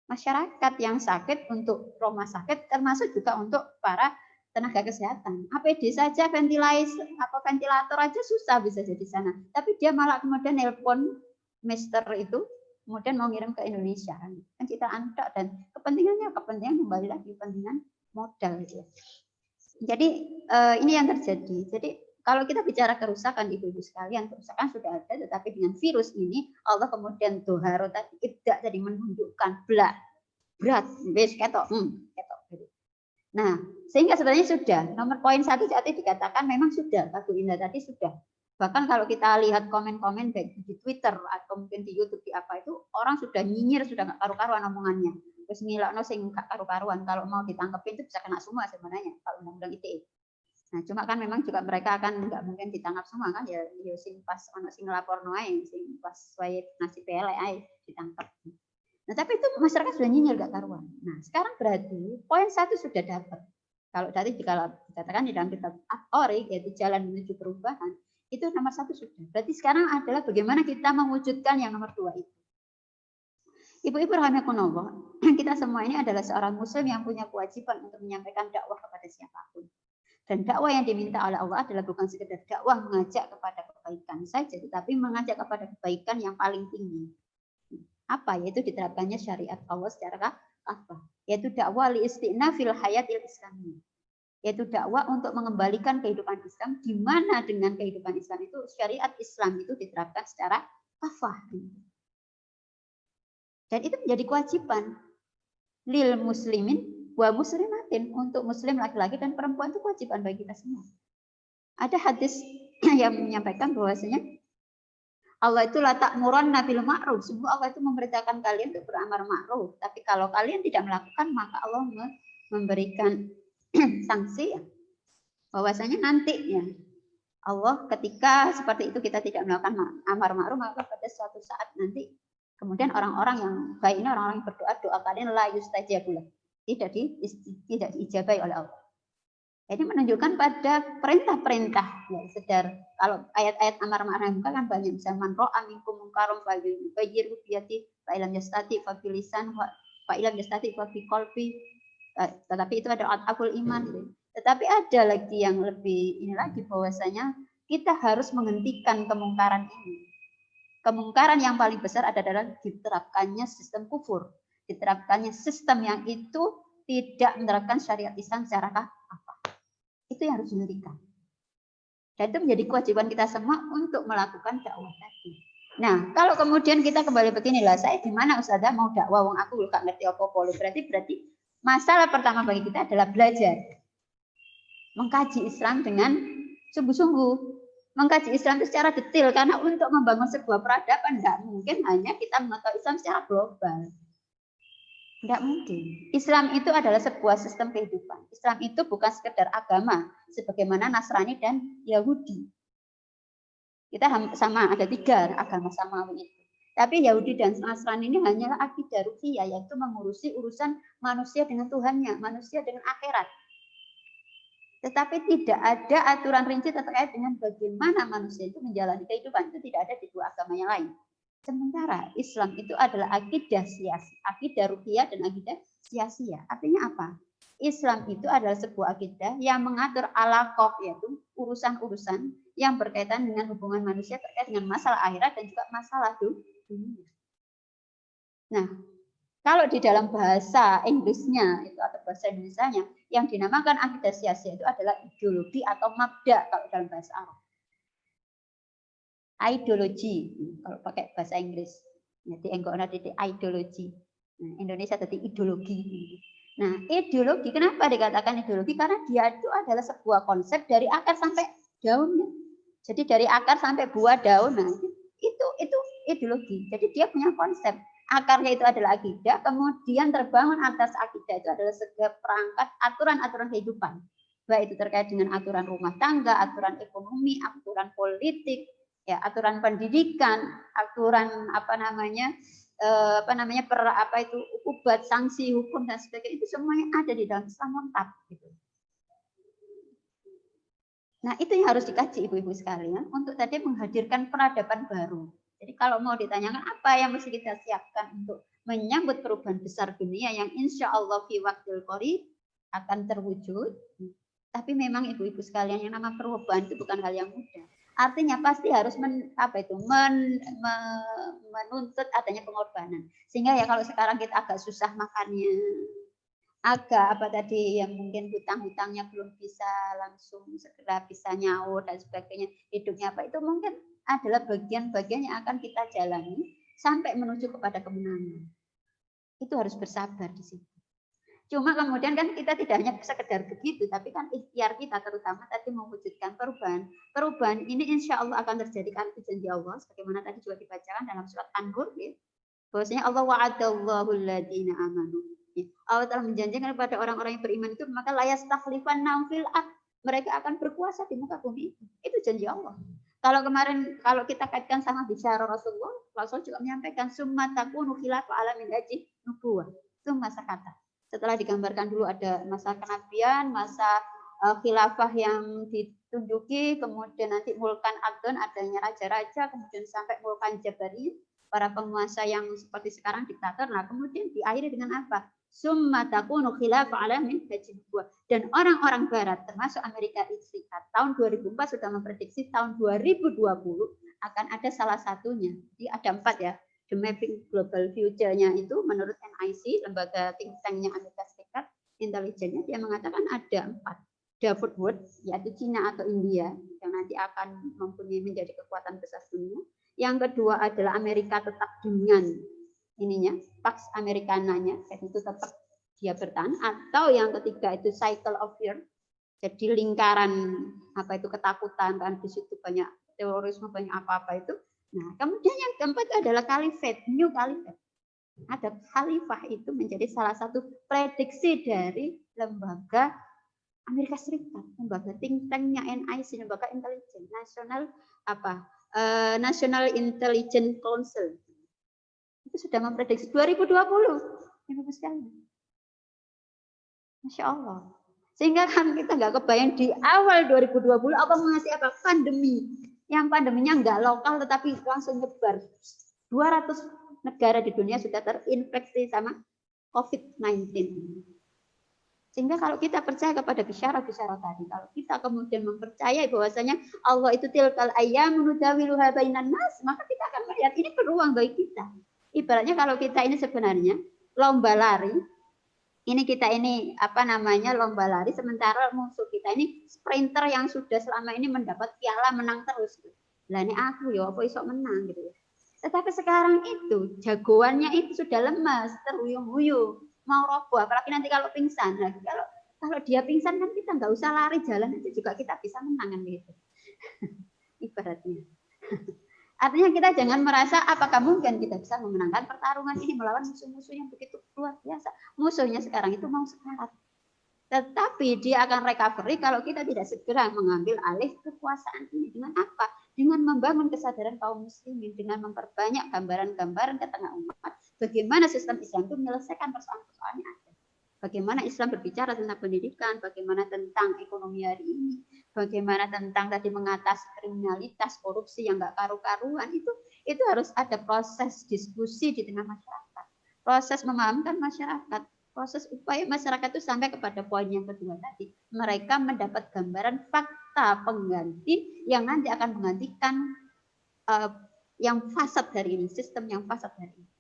masyarakat yang sakit, untuk rumah sakit, termasuk juga untuk para tenaga kesehatan. APD saja, ventilator aja susah bisa jadi sana. Tapi dia malah kemudian nelpon Mister itu, kemudian mau ngirim ke Indonesia. Kan kita antar dan kepentingan kembali lagi kepentingan modal gitu. Jadi ini yang terjadi. Jadi kalau kita bicara kerusakan ibu-ibu sekalian, kerusakan sudah ada, tetapi dengan virus ini Allah kemudian doharo tadi tidak jadi menunjukkan berat, wes ketok. Nah, sehingga sebenarnya sudah nomor poin 1 tadi dikatakan memang sudah, Pak Bu Indah tadi sudah. Bahkan kalau kita lihat komen-komen baik di Twitter atau mungkin di YouTube di apa itu, orang sudah nyinyir, sudah nggak karu-karuan omongannya. Terus ngilakno sing gak karu-karuan, kalau mau ditangkepin itu bisa kena semua sebenarnya kalau undang-undang ITE. Nah, cuma kan memang juga mereka akan nggak mungkin ditangkap semua kan ya sing pas ono sing laporno ae, sing pas wae nasi pelek ae ditangkap. Nah, tapi itu masyarakat sudah nyinyir gak karuan. Nah, sekarang berarti poin 1 sudah dapat. Kalau tadi dikatakan di dalam kitab At-Thariq yaitu jalan menuju perubahan, itu nomor 1 sudah. Berarti sekarang adalah bagaimana kita mewujudkan yang nomor 2 itu. Ibu-ibu rahimakumullah, kita semua ini adalah seorang muslim yang punya kewajiban untuk menyampaikan dakwah kepada siapapun. Dan dakwah yang diminta oleh Allah adalah bukan sekedar dakwah mengajak kepada kebaikan saja, tetapi mengajak kepada kebaikan yang paling tinggi. Apa? Yaitu diterapkannya syariat Allah secara kafah. Yaitu dakwah li istinafil hayatil islamiyah. Yaitu dakwah untuk mengembalikan kehidupan Islam, di mana dengan kehidupan Islam itu syariat Islam itu diterapkan secara kafah. Dan itu menjadi kewajiban lil muslimin wa muslimatin, untuk muslim laki-laki dan perempuan itu kewajiban bagi kita semua. Ada hadis yang menyampaikan bahwasanya Allah itu la ta'muranna bil ma'ruf, sungguh Allah itu memerintahkan kalian untuk beramal ma'ruf, tapi kalau kalian tidak melakukan maka Allah memberikan sanksi bahwasanya nanti ya Allah ketika seperti itu kita tidak melakukan amar ma'ruf, maka pada suatu saat nanti kemudian orang-orang yang baik ini, orang-orang yang berdoa, doa kalian la yustajabu, tidak diijabai oleh Allah. Ini menunjukkan pada perintah-perintah ya, sedar. Kalau ayat-ayat amar ma'ruf kan banyak, misalnya man ra'a minkum munkaran falyughayyirhu bi yadihi fa illam yastati fa bi lisan fa illam yastati fa bi qalbi. Tetapi itu ada ataful iman gitu. Tetapi ada lagi yang lebih ini lagi, bahwasanya kita harus menghentikan kemungkaran ini. Kemungkaran yang paling besar adalah diterapkannya sistem kufur, diterapkannya sistem yang itu tidak menerapkan syariat Islam secara apa. Itu yang harus dihentikan. Dan itu menjadi kewajiban kita semua untuk melakukan dakwah tadi. Nah, kalau kemudian kita kembali beginilah, saya di mana Ustazah mau dakwah wong aku gak ngerti apa-apa. Berarti masalah pertama bagi kita adalah belajar. Mengkaji Islam dengan sungguh-sungguh. Mengkaji Islam itu secara detail, karena untuk membangun sebuah peradaban tidak mungkin hanya kita mengetahui Islam secara global. Tidak mungkin. Islam itu adalah sebuah sistem kehidupan. Islam itu bukan sekedar agama, sebagaimana Nasrani dan Yahudi. Kita sama, ada 3 agama samawi itu. Tapi Yahudi dan Nasrani ini hanyalah akidah ruhiyah, yaitu mengurusi urusan manusia dengan Tuhannya, manusia dengan akhirat. Tetapi tidak ada aturan rinci terkait dengan bagaimana manusia itu menjalani kehidupan. Itu tidak ada di 2 agama yang lain. Sementara Islam itu adalah akidah sia-sia, akidah ruhiyah dan akidah sia-sia. Artinya apa? Islam itu adalah sebuah akidah yang mengatur alaqah, yaitu urusan-urusan yang berkaitan dengan hubungan manusia terkait dengan masalah akhirat dan juga masalah dunia. Nah, kalau di dalam bahasa Inggrisnya itu atau bahasa Indonesianya yang dinamakan akidah sia-sia itu adalah ideologi atau mabda kalau dalam bahasa Arab. Ideologi kalau pakai bahasa Inggris. Jadi enggak titik ideologi. Nah, Indonesia tadi ideologi. Nah, ideologi kenapa dikatakan ideologi? Karena dia itu adalah sebuah konsep dari akar sampai daunnya. Jadi dari akar sampai buah daun, nah itu ideologi. Jadi dia punya konsep. Akarnya itu adalah akidah, kemudian terbangun atas akidah itu adalah segala perangkat aturan-aturan kehidupan. Baik itu terkait dengan aturan rumah tangga, aturan ekonomi, aturan politik, ya, aturan pendidikan, aturan ubat, sanksi, hukum dan sebagainya, itu semuanya ada di dalam Islam lengkap gitu. Nah, itu yang harus dikaji ibu-ibu sekalian untuk tadi menghadirkan peradaban baru. Jadi kalau mau ditanyakan apa yang mesti kita siapkan untuk menyambut perubahan besar dunia yang insya Allah fi waqtil qarib akan terwujud. Tapi memang ibu-ibu sekalian yang nama perubahan itu bukan hal yang mudah. Artinya pasti harus menuntut adanya pengorbanan. Sehingga ya kalau sekarang kita agak susah makannya, agak yang mungkin hutang-hutangnya belum bisa langsung segera bisa nyaur dan sebagainya, hidupnya itu mungkin adalah bagian-bagian yang akan kita jalani sampai menuju kepada kemenangan. Itu harus bersabar di situ. Cuma kemudian kan kita tidak hanya sekedar begitu, tapi kan ikhtiar kita terutama tadi mewujudkan perubahan. Perubahan ini insya Allah akan terjadi karena itu janji Allah, sebagaimana tadi juga dibacakan dalam surat An-Nur, ya. Bahwasanya Allah wa'adallahu alladziina amanu. Allah telah menjanjikan kepada orang-orang yang beriman itu maka layastakhlifannahum fil ardh. Mereka akan berkuasa di muka bumi itu. Itu janji Allah. Kalau kita kaitkan sama bicara Rasulullah juga menyampaikan summa takunu khilafah ala minhaji nubuwah. Summa sakata. Setelah digambarkan dulu ada masa kenabian, masa khilafah yang ditunjuki, kemudian nanti mulkan adon, adanya raja-raja, kemudian sampai mulkan jabari, para penguasa yang seperti sekarang diktator. Nah, kemudian diakhiri dengan apa? Summa takunu khilafah ala minhaji nubuwah. Dan orang-orang barat termasuk Amerika Serikat tahun 2004 sudah memprediksi tahun 2020 akan ada salah satunya. Jadi ada 4 ya. The Mapping Global Future-nya itu menurut NIC, lembaga think tank-nya Amerika Serikat, intelijennya dia mengatakan ada 4. David Wood, yaitu Cina atau India, yang nanti akan mempunyai menjadi kekuatan besar dunia. Yang kedua adalah Amerika tetap dengan Pax Americananya, itu tetap dia bertahan. Atau yang ketiga itu Cycle of Fear, jadi lingkaran ketakutan, kan di situ banyak terorisme, banyak apa-apa itu. Nah, kemudian yang keempat adalah Caliphate, New Caliphate. Ada khalifah itu menjadi salah satu prediksi dari lembaga Amerika Serikat, lembaga think tank-nya NIC, lembaga intelijen National Intelligence Council. Itu sudah memprediksi 2020. Ibu sekalian. Masya Allah. Sehingga kan kita nggak kebayang di awal 2020 apa mengasih apa? Pandemi. Yang pandeminya nggak lokal tetapi langsung nyebar. 200 negara di dunia sudah terinfeksi sama COVID-19. Sehingga kalau kita percaya kepada bisyarah-bisyarah tadi, kalau kita kemudian mempercayai bahwasanya Allah itu tilkal ayyamu nudawiluha bainan nas, maka kita akan melihat ini peluang bagi kita. Ibaratnya kalau kita ini sebenarnya lomba lari, lomba lari, sementara musuh kita ini sprinter yang sudah selama ini mendapat piala menang terus. Lah ini aku ya apa iso menang gitu ya. Tetapi sekarang itu jagoannya itu sudah lemas, terhuyung-huyung, mau roboh, apalagi nanti kalau pingsan. Nah, kalau dia pingsan kan kita nggak usah lari, jalan itu juga kita bisa menang kan gitu. Ibaratnya. Artinya kita jangan merasa apakah mungkin kita bisa memenangkan pertarungan ini melawan musuh-musuh yang begitu luar biasa. Musuhnya sekarang itu mau sekarat. Tetapi dia akan recovery kalau kita tidak segera mengambil alih kekuasaan ini. Dengan apa? Dengan membangun kesadaran kaum muslimin, dengan memperbanyak gambaran-gambaran ke tengah umat. Bagaimana sistem Islam itu menyelesaikan persoalan-persoalan yang ada. Bagaimana Islam berbicara tentang pendidikan, bagaimana tentang ekonomi hari ini, bagaimana tentang tadi mengatasi kriminalitas, korupsi yang nggak karu-karuan, itu harus ada proses diskusi di tengah masyarakat, proses memahamkan masyarakat, proses upaya masyarakat itu sampai kepada poin yang kedua tadi. Mereka mendapat gambaran fakta pengganti yang nanti akan menggantikan yang fasad hari ini, sistem yang fasad hari ini.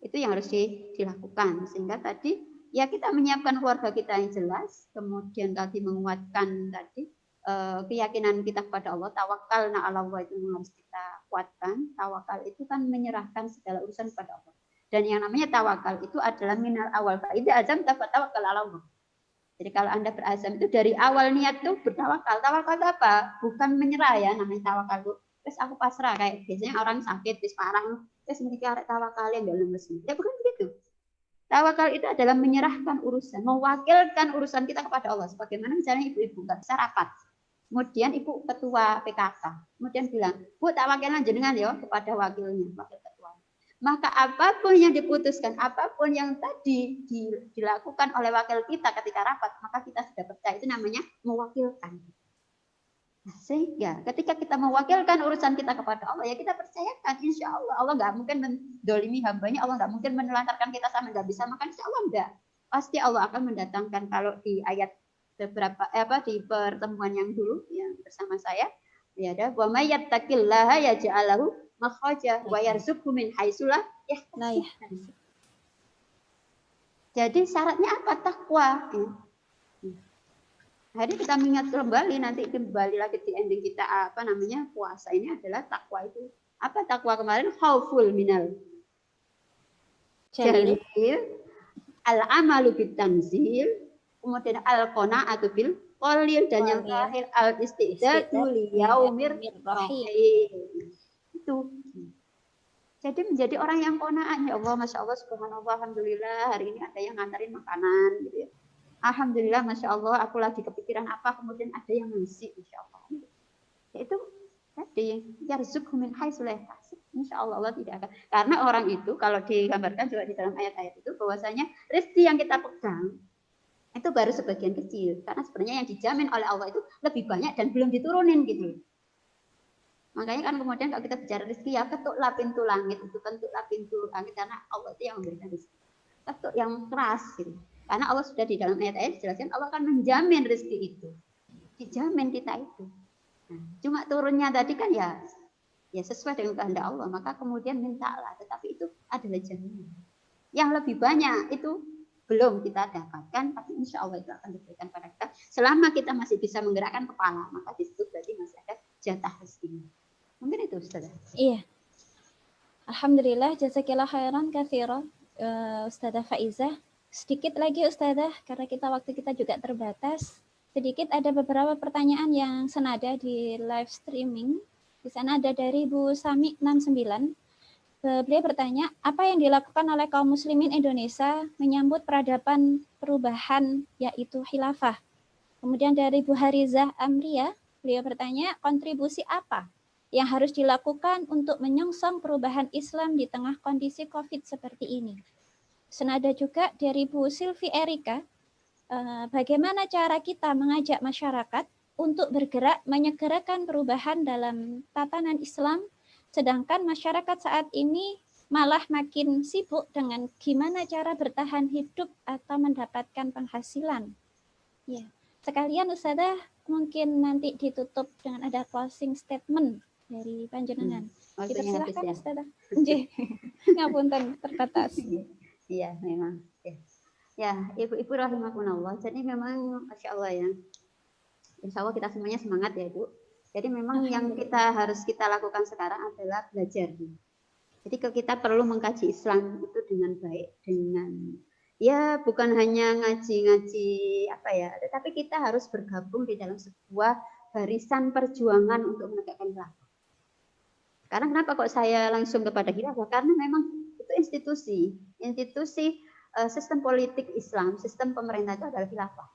Itu yang harus dilakukan. Sehingga tadi ya kita menyiapkan keluarga kita yang jelas, kemudian tadi menguatkan tadi keyakinan kita kepada Allah, tawakal na ala Allah itu harus kita kuatkan. Tawakal itu kan menyerahkan segala urusan kepada Allah. Dan yang namanya tawakal itu adalah minal awal. Fa'idha azam tawakal ala Allah. Jadi kalau Anda berazam itu dari awal niat tuh bertawakal. Tawakal itu apa? Bukan menyerah ya, namanya tawakal itu. Terus aku pasrah, kayak biasanya orang sakit, terus parah, terus mereka tawakal yang gak lemes. Ya bukan begitu. Tawakal itu adalah menyerahkan urusan, mewakilkan urusan kita kepada Allah. Sebagaimana misalnya ibu-ibu nggak bisa rapat. Kemudian ibu ketua PKK. Kemudian bilang, Bu tak wakilnya jenengan ya kepada wakilnya, wakil ketua. Maka apapun yang diputuskan, apapun yang tadi dilakukan oleh wakil kita ketika rapat, maka kita sudah percaya. Itu namanya mewakilkan. Nah, sehingga ketika kita mewakilkan urusan kita kepada Allah, ya kita percayakan, insya Allah Allah nggak mungkin mendolimi hambanya, Allah nggak mungkin menelantarkan kita sampai nggak bisa makan, insya Allah enggak. Pasti Allah akan mendatangkan. Kalau di ayat beberapa di pertemuan yang dulu yang bersama saya, ya ada wa may yattaqillaha yaj'al lahu makhraja wa yarzuqhu min haitsu la yahtasib. Jadi syaratnya apa? Takwa. Hari kita mengingat kembali, nanti kembali lagi di ending kita puasa ini adalah takwa itu. Apa takwa kemarin? Khauful minal jalil, al-amalu bitanzil, kemudian al-qana'atu bil qalil, dan yang terakhir al-istidadu liyaumir rahim. Itu. Jadi menjadi orang yang qanaah, ya Allah, masya Allah, subhanallah, alhamdulillah, hari ini ada yang ngantarin makanan gitu ya. Alhamdulillah, masya Allah, aku lagi kepikiran apa, kemudian ada yang ngasih, insya Allah. Itu tadi yarzuqhu min haitsu la yahtasib. Insya Allah Allah tidak akan. Karena orang itu kalau digambarkan juga di dalam ayat-ayat itu bahwasanya rezeki yang kita pegang itu baru sebagian kecil. Karena sebenarnya yang dijamin oleh Allah itu lebih banyak dan belum diturunin gitu. Makanya kan kemudian kalau kita bicara rezeki, ya ketuklah pintu langit, itu ketuklah pintu langit karena Allah itu yang memberikan rezeki. Ketuk yang keras gitu. Karena Allah sudah di dalam ayat-ayat dijelaskan Allah akan menjamin rezeki itu. Dijamin kita itu. Nah, cuma turunnya tadi kan ya sesuai dengan kehendak Allah, maka kemudian mintalah, tetapi itu adalah jaminan. Yang lebih banyak itu belum kita dapatkan, tapi insya Allah itu akan diberikan pada kita. Selama kita masih bisa menggerakkan kepala, maka di situ berarti masih ada jatah rezeki. Mungkin itu, Ustazah. Iya. Alhamdulillah, jazakillah khairan katsiran, Ustazah Faizah. Sedikit lagi Ustazah, karena waktu kita juga terbatas. Sedikit ada beberapa pertanyaan yang senada di live streaming. Di sana ada dari Bu Sami 69. Beliau bertanya, apa yang dilakukan oleh kaum muslimin Indonesia menyambut peradaban perubahan yaitu khilafah? Kemudian dari Bu Harizah Amria, beliau bertanya, kontribusi apa yang harus dilakukan untuk menyongsong perubahan Islam di tengah kondisi COVID seperti ini? Senada juga dari Bu Silvi Erika, bagaimana cara kita mengajak masyarakat untuk bergerak menyegerakan perubahan dalam tatanan Islam, sedangkan masyarakat saat ini malah makin sibuk dengan gimana cara bertahan hidup atau mendapatkan penghasilan. Ya, sekalian Ustazah mungkin nanti ditutup dengan ada closing statement dari panjenengan. Dipersilahkan Ustazah. Ngapunten terbatas. Iya, memang. Ya, ibu-ibu rahimakumullah. Jadi memang Masya Allah ya. Insya Allah kita semuanya semangat ya, Bu. Jadi memang yang harus kita lakukan sekarang adalah belajar. Jadi kita perlu mengkaji Islam itu dengan baik, dengan ya bukan hanya ngaji-ngaji tetapi kita harus bergabung di dalam sebuah barisan perjuangan untuk menegakkan khilafah. Karena kenapa kok saya langsung kepada khilafah? Karena memang itu institusi sistem politik Islam, sistem pemerintah itu adalah khilafah.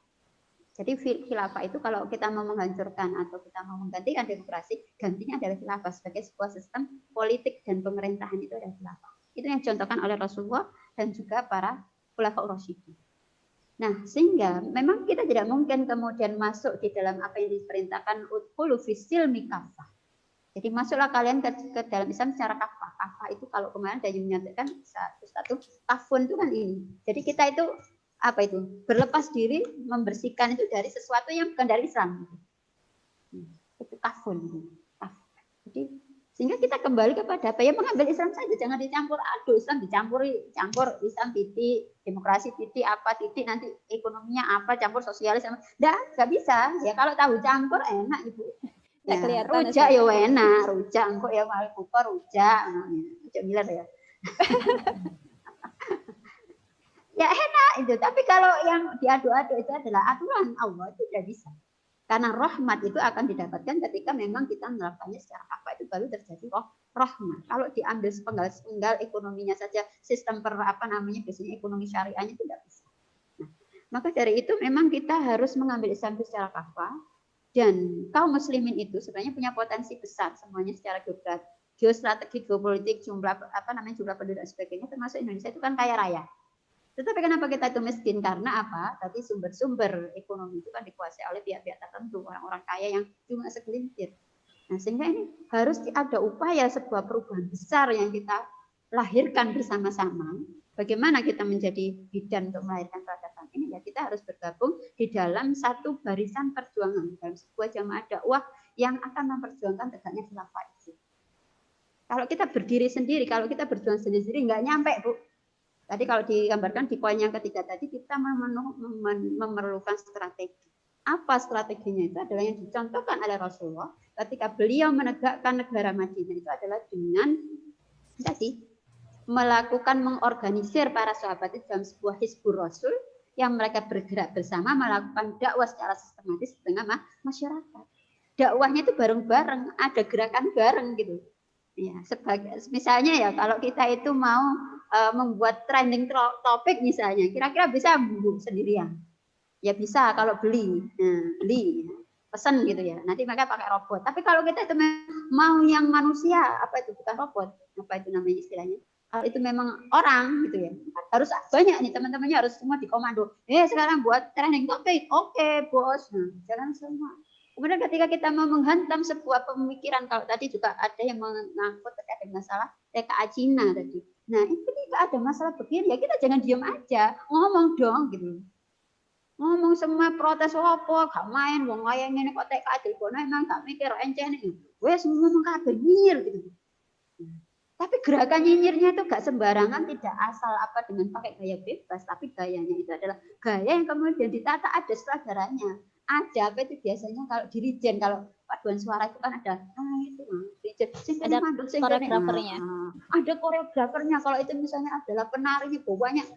Jadi khilafah itu kalau kita mau menghancurkan atau kita mau menggantikan demokrasi, gantinya adalah khilafah sebagai sebuah sistem politik dan pemerintahan itu adalah khilafah. Itu yang dicontohkan oleh Rasulullah dan juga para khulafaur rasyidin. Nah, sehingga memang kita tidak mungkin kemudian masuk di dalam apa yang diperintahkan udkhulu fis silmi kafah. Jadi masuklah kalian ke dalam Islam secara kafah. Kafah itu kalau kemarin Dayu menyatakan satu kafun itu kan ini. Jadi kita itu apa itu? Berlepas diri, membersihkan itu dari sesuatu yang bukan dari Islam. Itu kafun. Jadi sehingga kita kembali kepada apa? Ya mengambil Islam saja, jangan dicampur aduk. Islam campur Islam titik, demokrasi titik, apa titik, nanti ekonominya apa, campur sosialis sama. Nggak bisa. Ya kalau tahu campur enak Ibu. Ya, rujak ya enak, rujak engko ya mal kupar rujak, rujak miler ya. Ya enak itu, tapi kalau yang diadu-adu itu adalah aturan Allah itu tidak bisa. Karena rahmat itu akan didapatkan ketika memang kita melakukannya secara apa itu baru terjadi rahmat. Kalau diambil sepenggal ekonominya saja, sistem biasanya ekonomi syariahnya tidak bisa. Nah, maka dari itu memang kita harus mengambil Islam secara kafah. Dan kaum muslimin itu sebenarnya punya potensi besar semuanya secara geostrategi, geopolitik, jumlah penduduk dan sebagainya, termasuk Indonesia itu kan kaya raya. Tetapi kenapa kita itu miskin? Karena apa? Tadi sumber-sumber ekonomi itu kan dikuasai oleh pihak-pihak tertentu, orang-orang kaya yang cuma segelintir. Nah, sehingga ini harus ada upaya sebuah perubahan besar yang kita lahirkan bersama-sama. Bagaimana kita menjadi bidan untuk melahirkan peradaban ini? Ya kita harus bergabung di dalam satu barisan perjuangan dalam sebuah jamaah dakwah yang akan memperjuangkan tegaknya khilafah itu. Kalau kita berdiri sendiri, kalau kita berjuang sendiri nggak nyampe, Bu. Tadi kalau digambarkan di poin yang ketiga tadi kita memerlukan strategi. Apa strateginya? Itu adalah yang dicontohkan oleh Rasulullah ketika beliau menegakkan negara Madinah itu adalah dengan tadi melakukan mengorganisir para sahabat itu dalam sebuah hizbur rasul yang mereka bergerak bersama melakukan dakwah secara sistematis di tengah masyarakat. Dakwahnya itu bareng-bareng, ada gerakan bareng gitu. Ya, misalnya ya kalau kita itu mau membuat trending topik misalnya, kira-kira bisa sendirian. Ya bisa kalau beli pesan gitu ya. Nanti mereka pakai robot. Tapi kalau kita itu mau yang manusia, apa itu bukan robot? Apa itu namanya istilahnya? Kalau itu memang orang gitu ya, harus banyak nih teman-temannya harus semua dikomando. Sekarang buat training topik, oke bos. Nah, jangan semua. Kemudian ketika kita mau menghantam sebuah pemikiran, kalau tadi juga ada yang mengangkut terkait dengan masalah TKA Cina tadi. Nah, itu ketika ada masalah begini ya kita jangan diam aja, ngomong dong gitu. Ngomong semua protes apa, gak main, wong wayang ini kok TKA Dilbono emang gak mikir encen nih. Wes ngomong kabeh nyir gitu. Tapi gerakan nyinyirnya itu gak sembarangan, tidak asal apa dengan pakai gaya bebas, tapi gayanya itu adalah gaya yang kemudian ditata ada sutradaranya. Ada apa itu biasanya kalau dirijen, kalau paduan suara itu kan ada dirijen, ada koreografernya. Ada koreografernya. Kalau itu misalnya adalah penarinya banyak.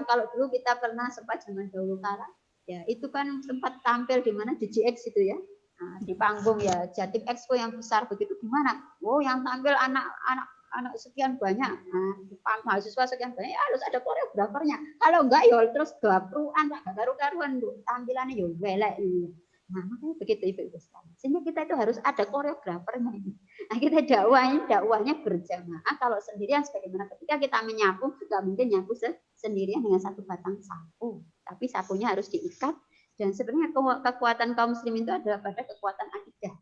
Kalau dulu kita pernah sempat zaman dahulu kala, ya itu kan sempat tampil di mana di GX itu ya. Nah, di panggung ya Jatim Expo yang besar begitu gimana? Oh, yang tampil anak sekian banyak, mahasiswa sekian banyak, ya harus ada koreografernya. Kalau enggak ya terus gapruan, gak karu-karuan tampilannya ya welek. Nah, makanya begitu Ibu sekalian. Sehingga kita itu harus ada koreografernya ini. Nah, kita dakwahnya berjamaah. Kalau sendirian sebagaimana ketika kita menyapu, nggak mungkin nyapu sendirian dengan satu batang sapu. Tapi sapunya harus diikat. Dan sebenarnya kekuatan kaum muslimin itu adalah pada kekuatan akidah.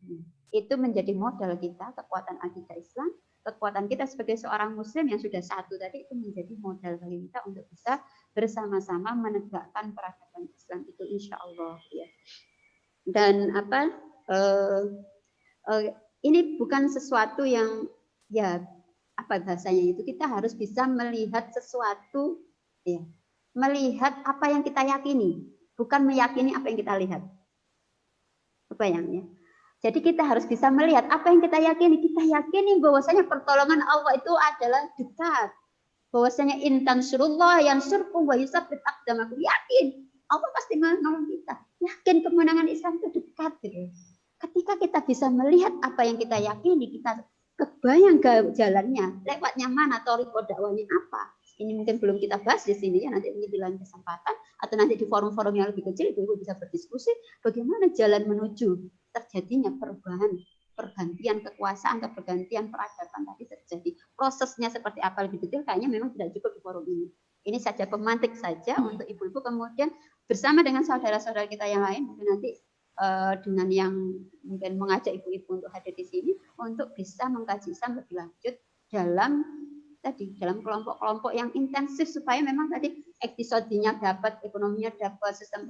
Itu menjadi modal kita, kekuatan akidah Islam. Kekuatan kita sebagai seorang muslim yang sudah satu tadi itu menjadi modal bagi kita untuk bisa bersama-sama menegakkan peradaban Islam itu insya Allah ya. Dan ini bukan sesuatu yang ya apa bahasanya itu, kita harus bisa melihat sesuatu ya, melihat apa yang kita yakini, bukan meyakini apa yang kita lihat. Apa yang ya? Jadi kita harus bisa melihat apa yang kita yakini. Kita yakini bahwasanya pertolongan Allah itu adalah dekat. Bahwasanya intan surullah yang surkum wa yusabbit aqdamakum. Yakin Allah pasti menolong kita. Yakin kemenangan Islam itu dekat gitu. Ketika kita bisa melihat apa yang kita yakini, kita kebayang jalannya, lewatnya mana, thoriqah dakwahnya apa. Ini mungkin belum kita bahas di sini ya, nanti mungkin di lain kesempatan atau nanti di forum-forum yang lebih kecil Ibu bisa berdiskusi bagaimana jalan menuju terjadinya perubahan, pergantian kekuasaan atau pergantian peradaban tadi terjadi. Prosesnya seperti apa lebih detail kayaknya memang tidak cukup di forum ini. Ini saja pemantik saja untuk ibu-ibu kemudian bersama dengan saudara-saudara kita yang lain mungkin nanti dengan yang mungkin mengajak ibu-ibu untuk hadir di sini untuk bisa mengkaji Islam lebih lanjut dalam kelompok-kelompok yang intensif supaya memang tadi episodinya dapat, ekonominya dapat, sistem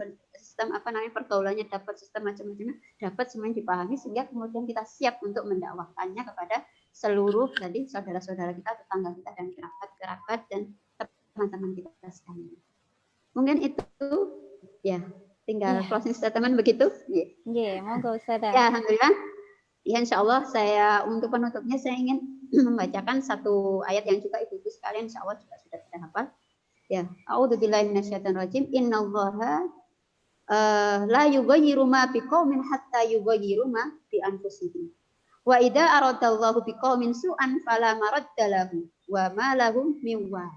pergaulannya dapat, sistem macam-macamnya dapat, semuanya dipahami sehingga kemudian kita siap untuk mendakwahkannya kepada seluruh tadi saudara-saudara kita, tetangga kita dan kerabat dan teman-teman kita sekalian. Mungkin itu ya, tinggal closing statement begitu. Nggih, monggo Ustazah. Ya, alhamdulillah. Ya, insyaallah saya untuk penutupnya saya ingin membacakan satu ayat yang juga ibu-ibu sekalian insyaallah juga sudah pada hafal. Ya, a'udzubillahi minasyaitonirrajim. Innallaha la yughayyiru ma biqaumin hatta yughayyiru ma bi anfusihim. Wa idza aradallahu biqaumin su'an fala maradda lahu wa ma lahum min wal.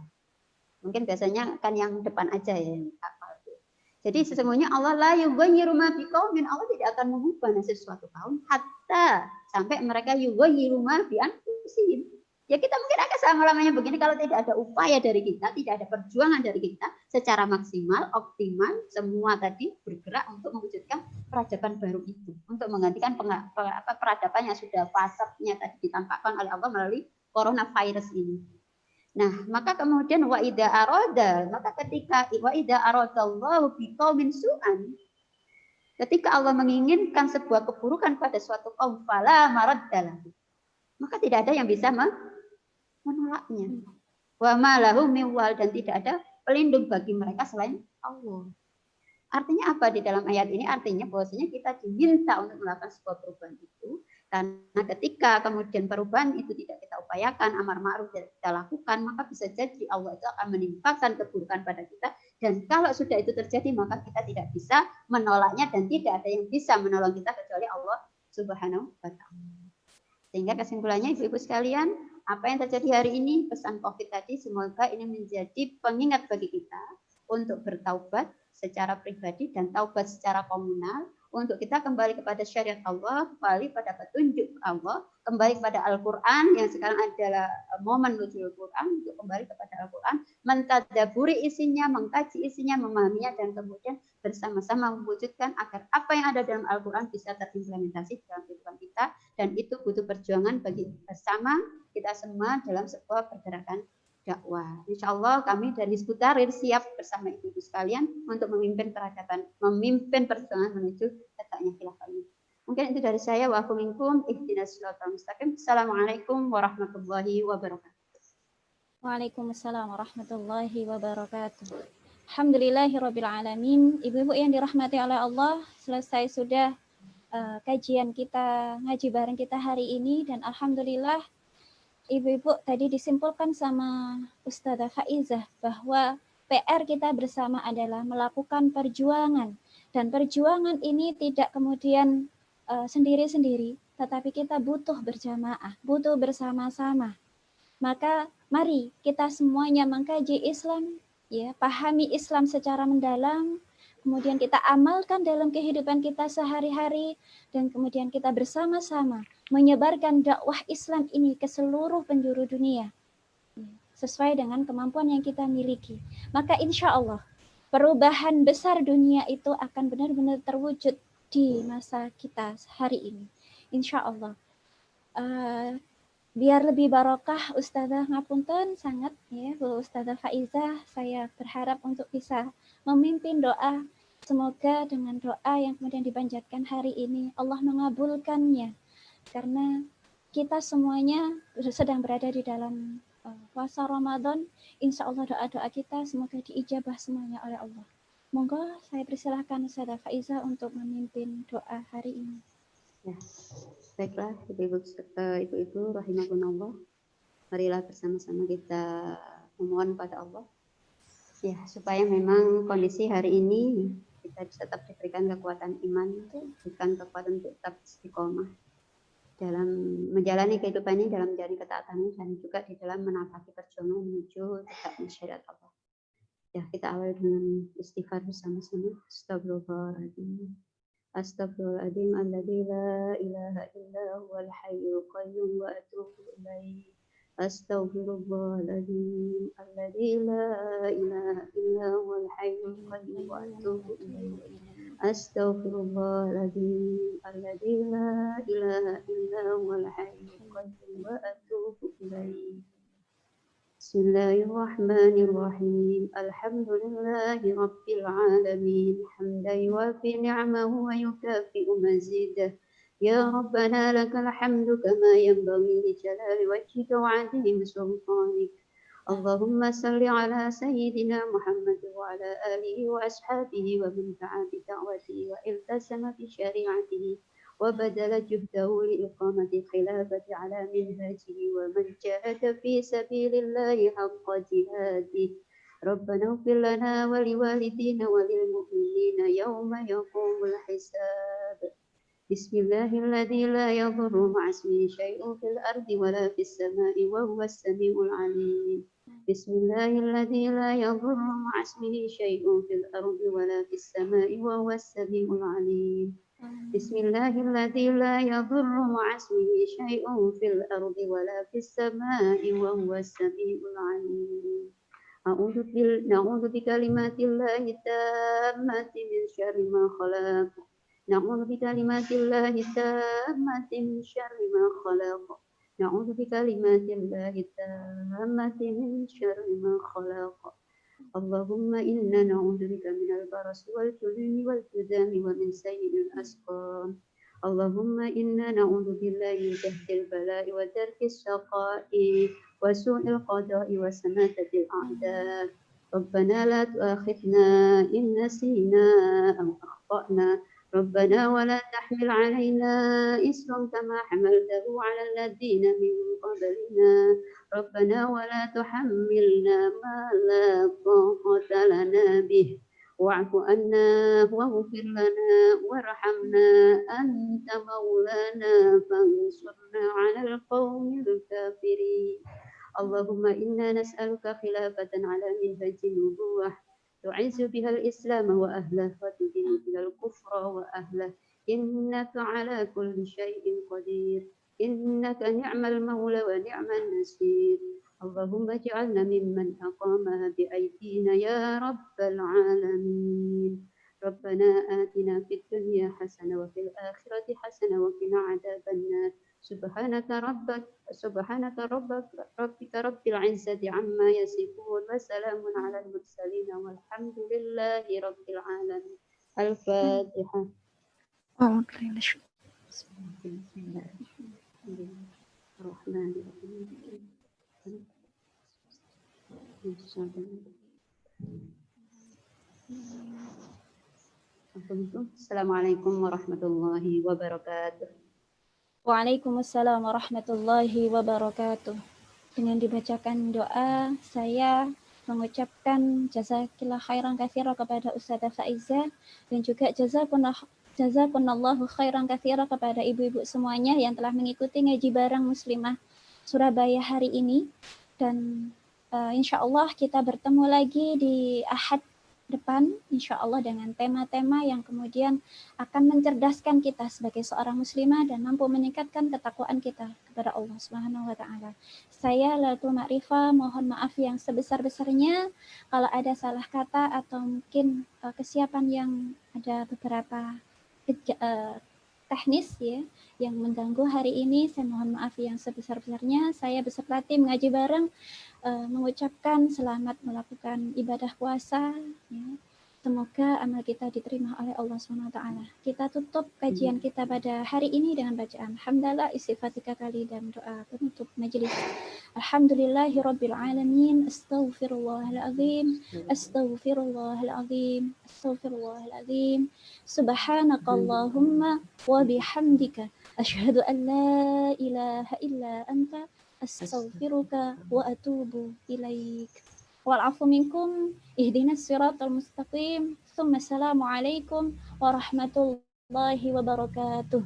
Mungkin biasanya kan yang depan aja ya yang hafal. Jadi sesungguhnya Allah la yughayyiru ma biqaumin, Allah tidak akan mengubah nasib suatu kaum hatta sampai mereka yughayyiru ma bi anfusihim. Ya kita mungkin akan selama-lamanya begini kalau tidak ada upaya dari kita, tidak ada perjuangan dari kita secara maksimal, optimal, semua tadi bergerak untuk mewujudkan peradaban baru itu, untuk menggantikan peradaban yang sudah fasabnya tadi ditampakkan oleh Allah melalui coronavirus ini. Nah, maka kemudian wa idza arada, maka ketika wa idza aradallahu biqaumin su'an, ketika Allah menginginkan sebuah keburukan pada suatu kaum fala maraddalah, maka tidak ada yang bisa menolaknya. Wa ma lahum min wal, dan tidak ada pelindung bagi mereka selain Allah. Artinya apa di dalam ayat ini? Artinya bahwasanya kita diminta untuk melakukan sebuah perubahan itu. Karena ketika kemudian perubahan itu tidak kita upayakan, amar ma'ruf tidak kita lakukan, maka bisa jadi Allah itu akan menimpakan keburukan pada kita. Dan kalau sudah itu terjadi, maka kita tidak bisa menolaknya dan tidak ada yang bisa menolong kita kecuali Allah Subhanahu wa Ta'ala. Sehingga kesimpulannya ibu-ibu sekalian, apa yang terjadi hari ini, pesan COVID tadi, semoga ini menjadi pengingat bagi kita untuk bertaubat secara pribadi dan taubat secara komunal, untuk kita kembali kepada syariat Allah, kembali pada petunjuk Allah, kembali kepada Al-Quran yang sekarang adalah momen menuju Al-Quran, untuk kembali kepada Al-Quran, mentadaburi isinya, mengkaji isinya, memahaminya, dan kemudian bersama-sama mewujudkan agar apa yang ada dalam Al-Quran bisa terimplementasi dalam kehidupan kita, dan itu butuh perjuangan bagi bersama kita semua dalam sebuah pergerakan dakwah. Insya Allah kami dari Hizbut Tahrir siap bersama ibu-ibu sekalian untuk memimpin peradaban, memimpin perjuangan menuju tegaknya khilafah ini. Mungkin itu dari saya. Wa akum minkum ihdinas siratal mustaqim. Assalamualaikum warahmatullahi wabarakatuh. Waalaikumsalam warahmatullahi wabarakatuh. Alhamdulillahirabbil alamin. Ibu-ibu yang dirahmati oleh Allah, selesai sudah kajian kita, ngaji bareng kita hari ini, dan alhamdulillah ibu-ibu tadi disimpulkan sama Ustazah Faizah bahwa PR kita bersama adalah melakukan perjuangan, dan perjuangan ini tidak kemudian sendiri-sendiri, tetapi kita butuh berjamaah, butuh bersama-sama. Maka mari kita semuanya mengkaji Islam, ya, pahami Islam secara mendalam, kemudian kita amalkan dalam kehidupan kita sehari-hari, dan kemudian kita bersama-sama menyebarkan dakwah Islam ini ke seluruh penjuru dunia sesuai dengan kemampuan yang kita miliki. Maka insya Allah perubahan besar dunia itu akan benar-benar terwujud di masa kita hari ini. Insya Allah. Biar lebih barokah Ustazah ngapunten sangat ya Bu Ustazah Faizah, saya berharap untuk bisa memimpin doa. Semoga dengan doa yang kemudian dipanjatkan hari ini Allah mengabulkannya, karena kita semuanya sedang berada di dalam puasa Ramadan. Insya Allah doa-doa kita semoga diijabah semuanya oleh Allah. Monggo saya persilahkan Ustazah Faizah untuk memimpin doa hari ini. Ya, baiklah ibu-ibu rahimakumullah, marilah bersama-sama kita memohon pada Allah ya supaya memang kondisi hari ini kita bisa tetap diberikan kekuatan iman, diberikan kekuatan untuk tetap istiqomah dalam menjalani kehidupan ini, dalam menjalani ketaatan ini, dan juga di dalam menapaki perjuangan menuju tegaknya syariat Allah. Ya, kita awali dengan istighfar bersama-sama. Astagfirullahaladzim. Astagfirullahaladzim alladzi la ilaha illa huwal hayyul qayyum wa atubu ilaih. Astagfirullahaladzim alladzi la ilaha illa huwal hayyul qayyum wa atubu ilaih. Astaghfirullahaladzim alladzi la ilaha illa huwal hayyul qayyum wa atubu ilaih. Bismillahirrahmanirrahim. Alhamdulillahi rabbil alamin. Hamdan yuwafi ni'amahu wa yukafi'u mazidah. Ya Rabbana lakal hamdu kama yanbaghi li jalali wajhika wa 'azimi sultanik. Allahumma salli ala sayyidina Muhammad wa ala alihi wa ashabihi wa man ta'a bi da'watihi wa iltasama bi syari'atihi wa badala juhdahu li iqamati khilafati ala minhajihi wa man jahada fi sabilillahi haqqa jihadihi. Rabbana ighfir lana wa liwalidina wa lil mu'minina yawma yaqumul hisab. Bismillahilladzi la yadurru ma'asmihi syai'un fil ardi wa la fis sama'i wa huwas sami'ul 'alim. Bismillahilladzi la yadurru ma'asmihi syai'un fil ardi wa la fis sama'i wa huwas sami'ul 'alim. Bismillahilladzi la yadurru ma'asmihi syai'un fil ardi wa la fis sama'i wa huwas sami'ul 'alim. Na'udzu bikalimatillahi tammati min syarri ma khalaq. Na'udzu bikalimatillahi tammati min syarri ma khalaq. Na'udzu bikalimatillahi tammati min syarri ma khalaq. Allahumma inna na'udzu bika minal barasi wal jununi wal judami wa min sayyi'il asqam. Allahumma inna na'udzu billahi min jahdil bala'i wa darkis syaqa'i wa su'il qada'i wa samatatil a'da. Rabbana la tu'akhidna in nasina aw akhtana. ربنا ولا تحمل علينا إصرا كما حملته على الذين من قبلنا ربنا ولا تحملنا ما لا طاقة لنا به واعف عنا واغفر لنا وارحمنا أنت مولانا فانصرنا على القوم الكافرين اللهم إنا نسألك خلافة على منهج النبوة تعز بها الإسلام وأهله وتذل بها الكفر وأهله إنك على كل شيء قدير إنك نعم المولى ونعم النصير اللهم اجعلنا ممن أقامها بأيدينا يا رب العالمين ربنا آتنا في الدنيا حسنة وفي الآخرة حسنة وقنا عذاب النار سبحانك ربك رب العزة عما يصفون وسلام على المرسلين والحمد لله رب العالمين الفاتحة. الرحمن الرحيم. Assalamualaikum warahmatullahi wabarakatuh. Waalaikumsalam warahmatullahi wabarakatuh. Dengan dibacakan doa, saya mengucapkan jazakillah khairan katsira kepada Ustazah Faizah dan juga jazakunallahu khairan katsira kepada ibu-ibu semuanya yang telah mengikuti ngaji bareng Muslimah Surabaya hari ini. Dan insya Allah kita bertemu lagi di Ahad depan, insya Allah dengan tema-tema yang kemudian akan mencerdaskan kita sebagai seorang muslimah dan mampu meningkatkan ketakwaan kita kepada Allah Subhanahu wa taala. Saya Lailatul Ma'rifah mohon maaf yang sebesar-besarnya kalau ada salah kata atau mungkin kesiapan yang ada beberapa teknis ya yang mengganggu hari ini. Saya mohon maaf yang sebesar-besarnya. Saya beserta tim ngaji bareng mengucapkan selamat melakukan ibadah puasa ya. Semoga amal kita diterima oleh Allah SWT. Kita tutup kajian kita pada hari ini dengan bacaan hamdalah istighfar 3 kali dan doa penutup majelis. Alhamdulillahirabbil alamin. Astaghfirullahalazim. Astaghfirullahalazim. Astaghfirullahalazim. Subhanakallahumma wa bihamdika asyhadu an la ilaha illa anta astaghfiruka wa atubu ilaik. Wal afu minkum ihdinas siratal mustaqim. Assalamu alaikum warahmatullahi wabarakatuh.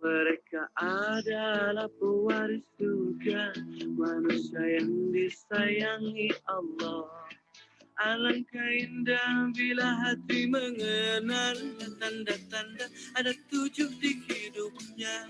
Mereka adalah pewaris surga, manusia yang disayangi Allah. Alangkah indah bila hati mengenal tanda-tanda ada 7 di hidupnya.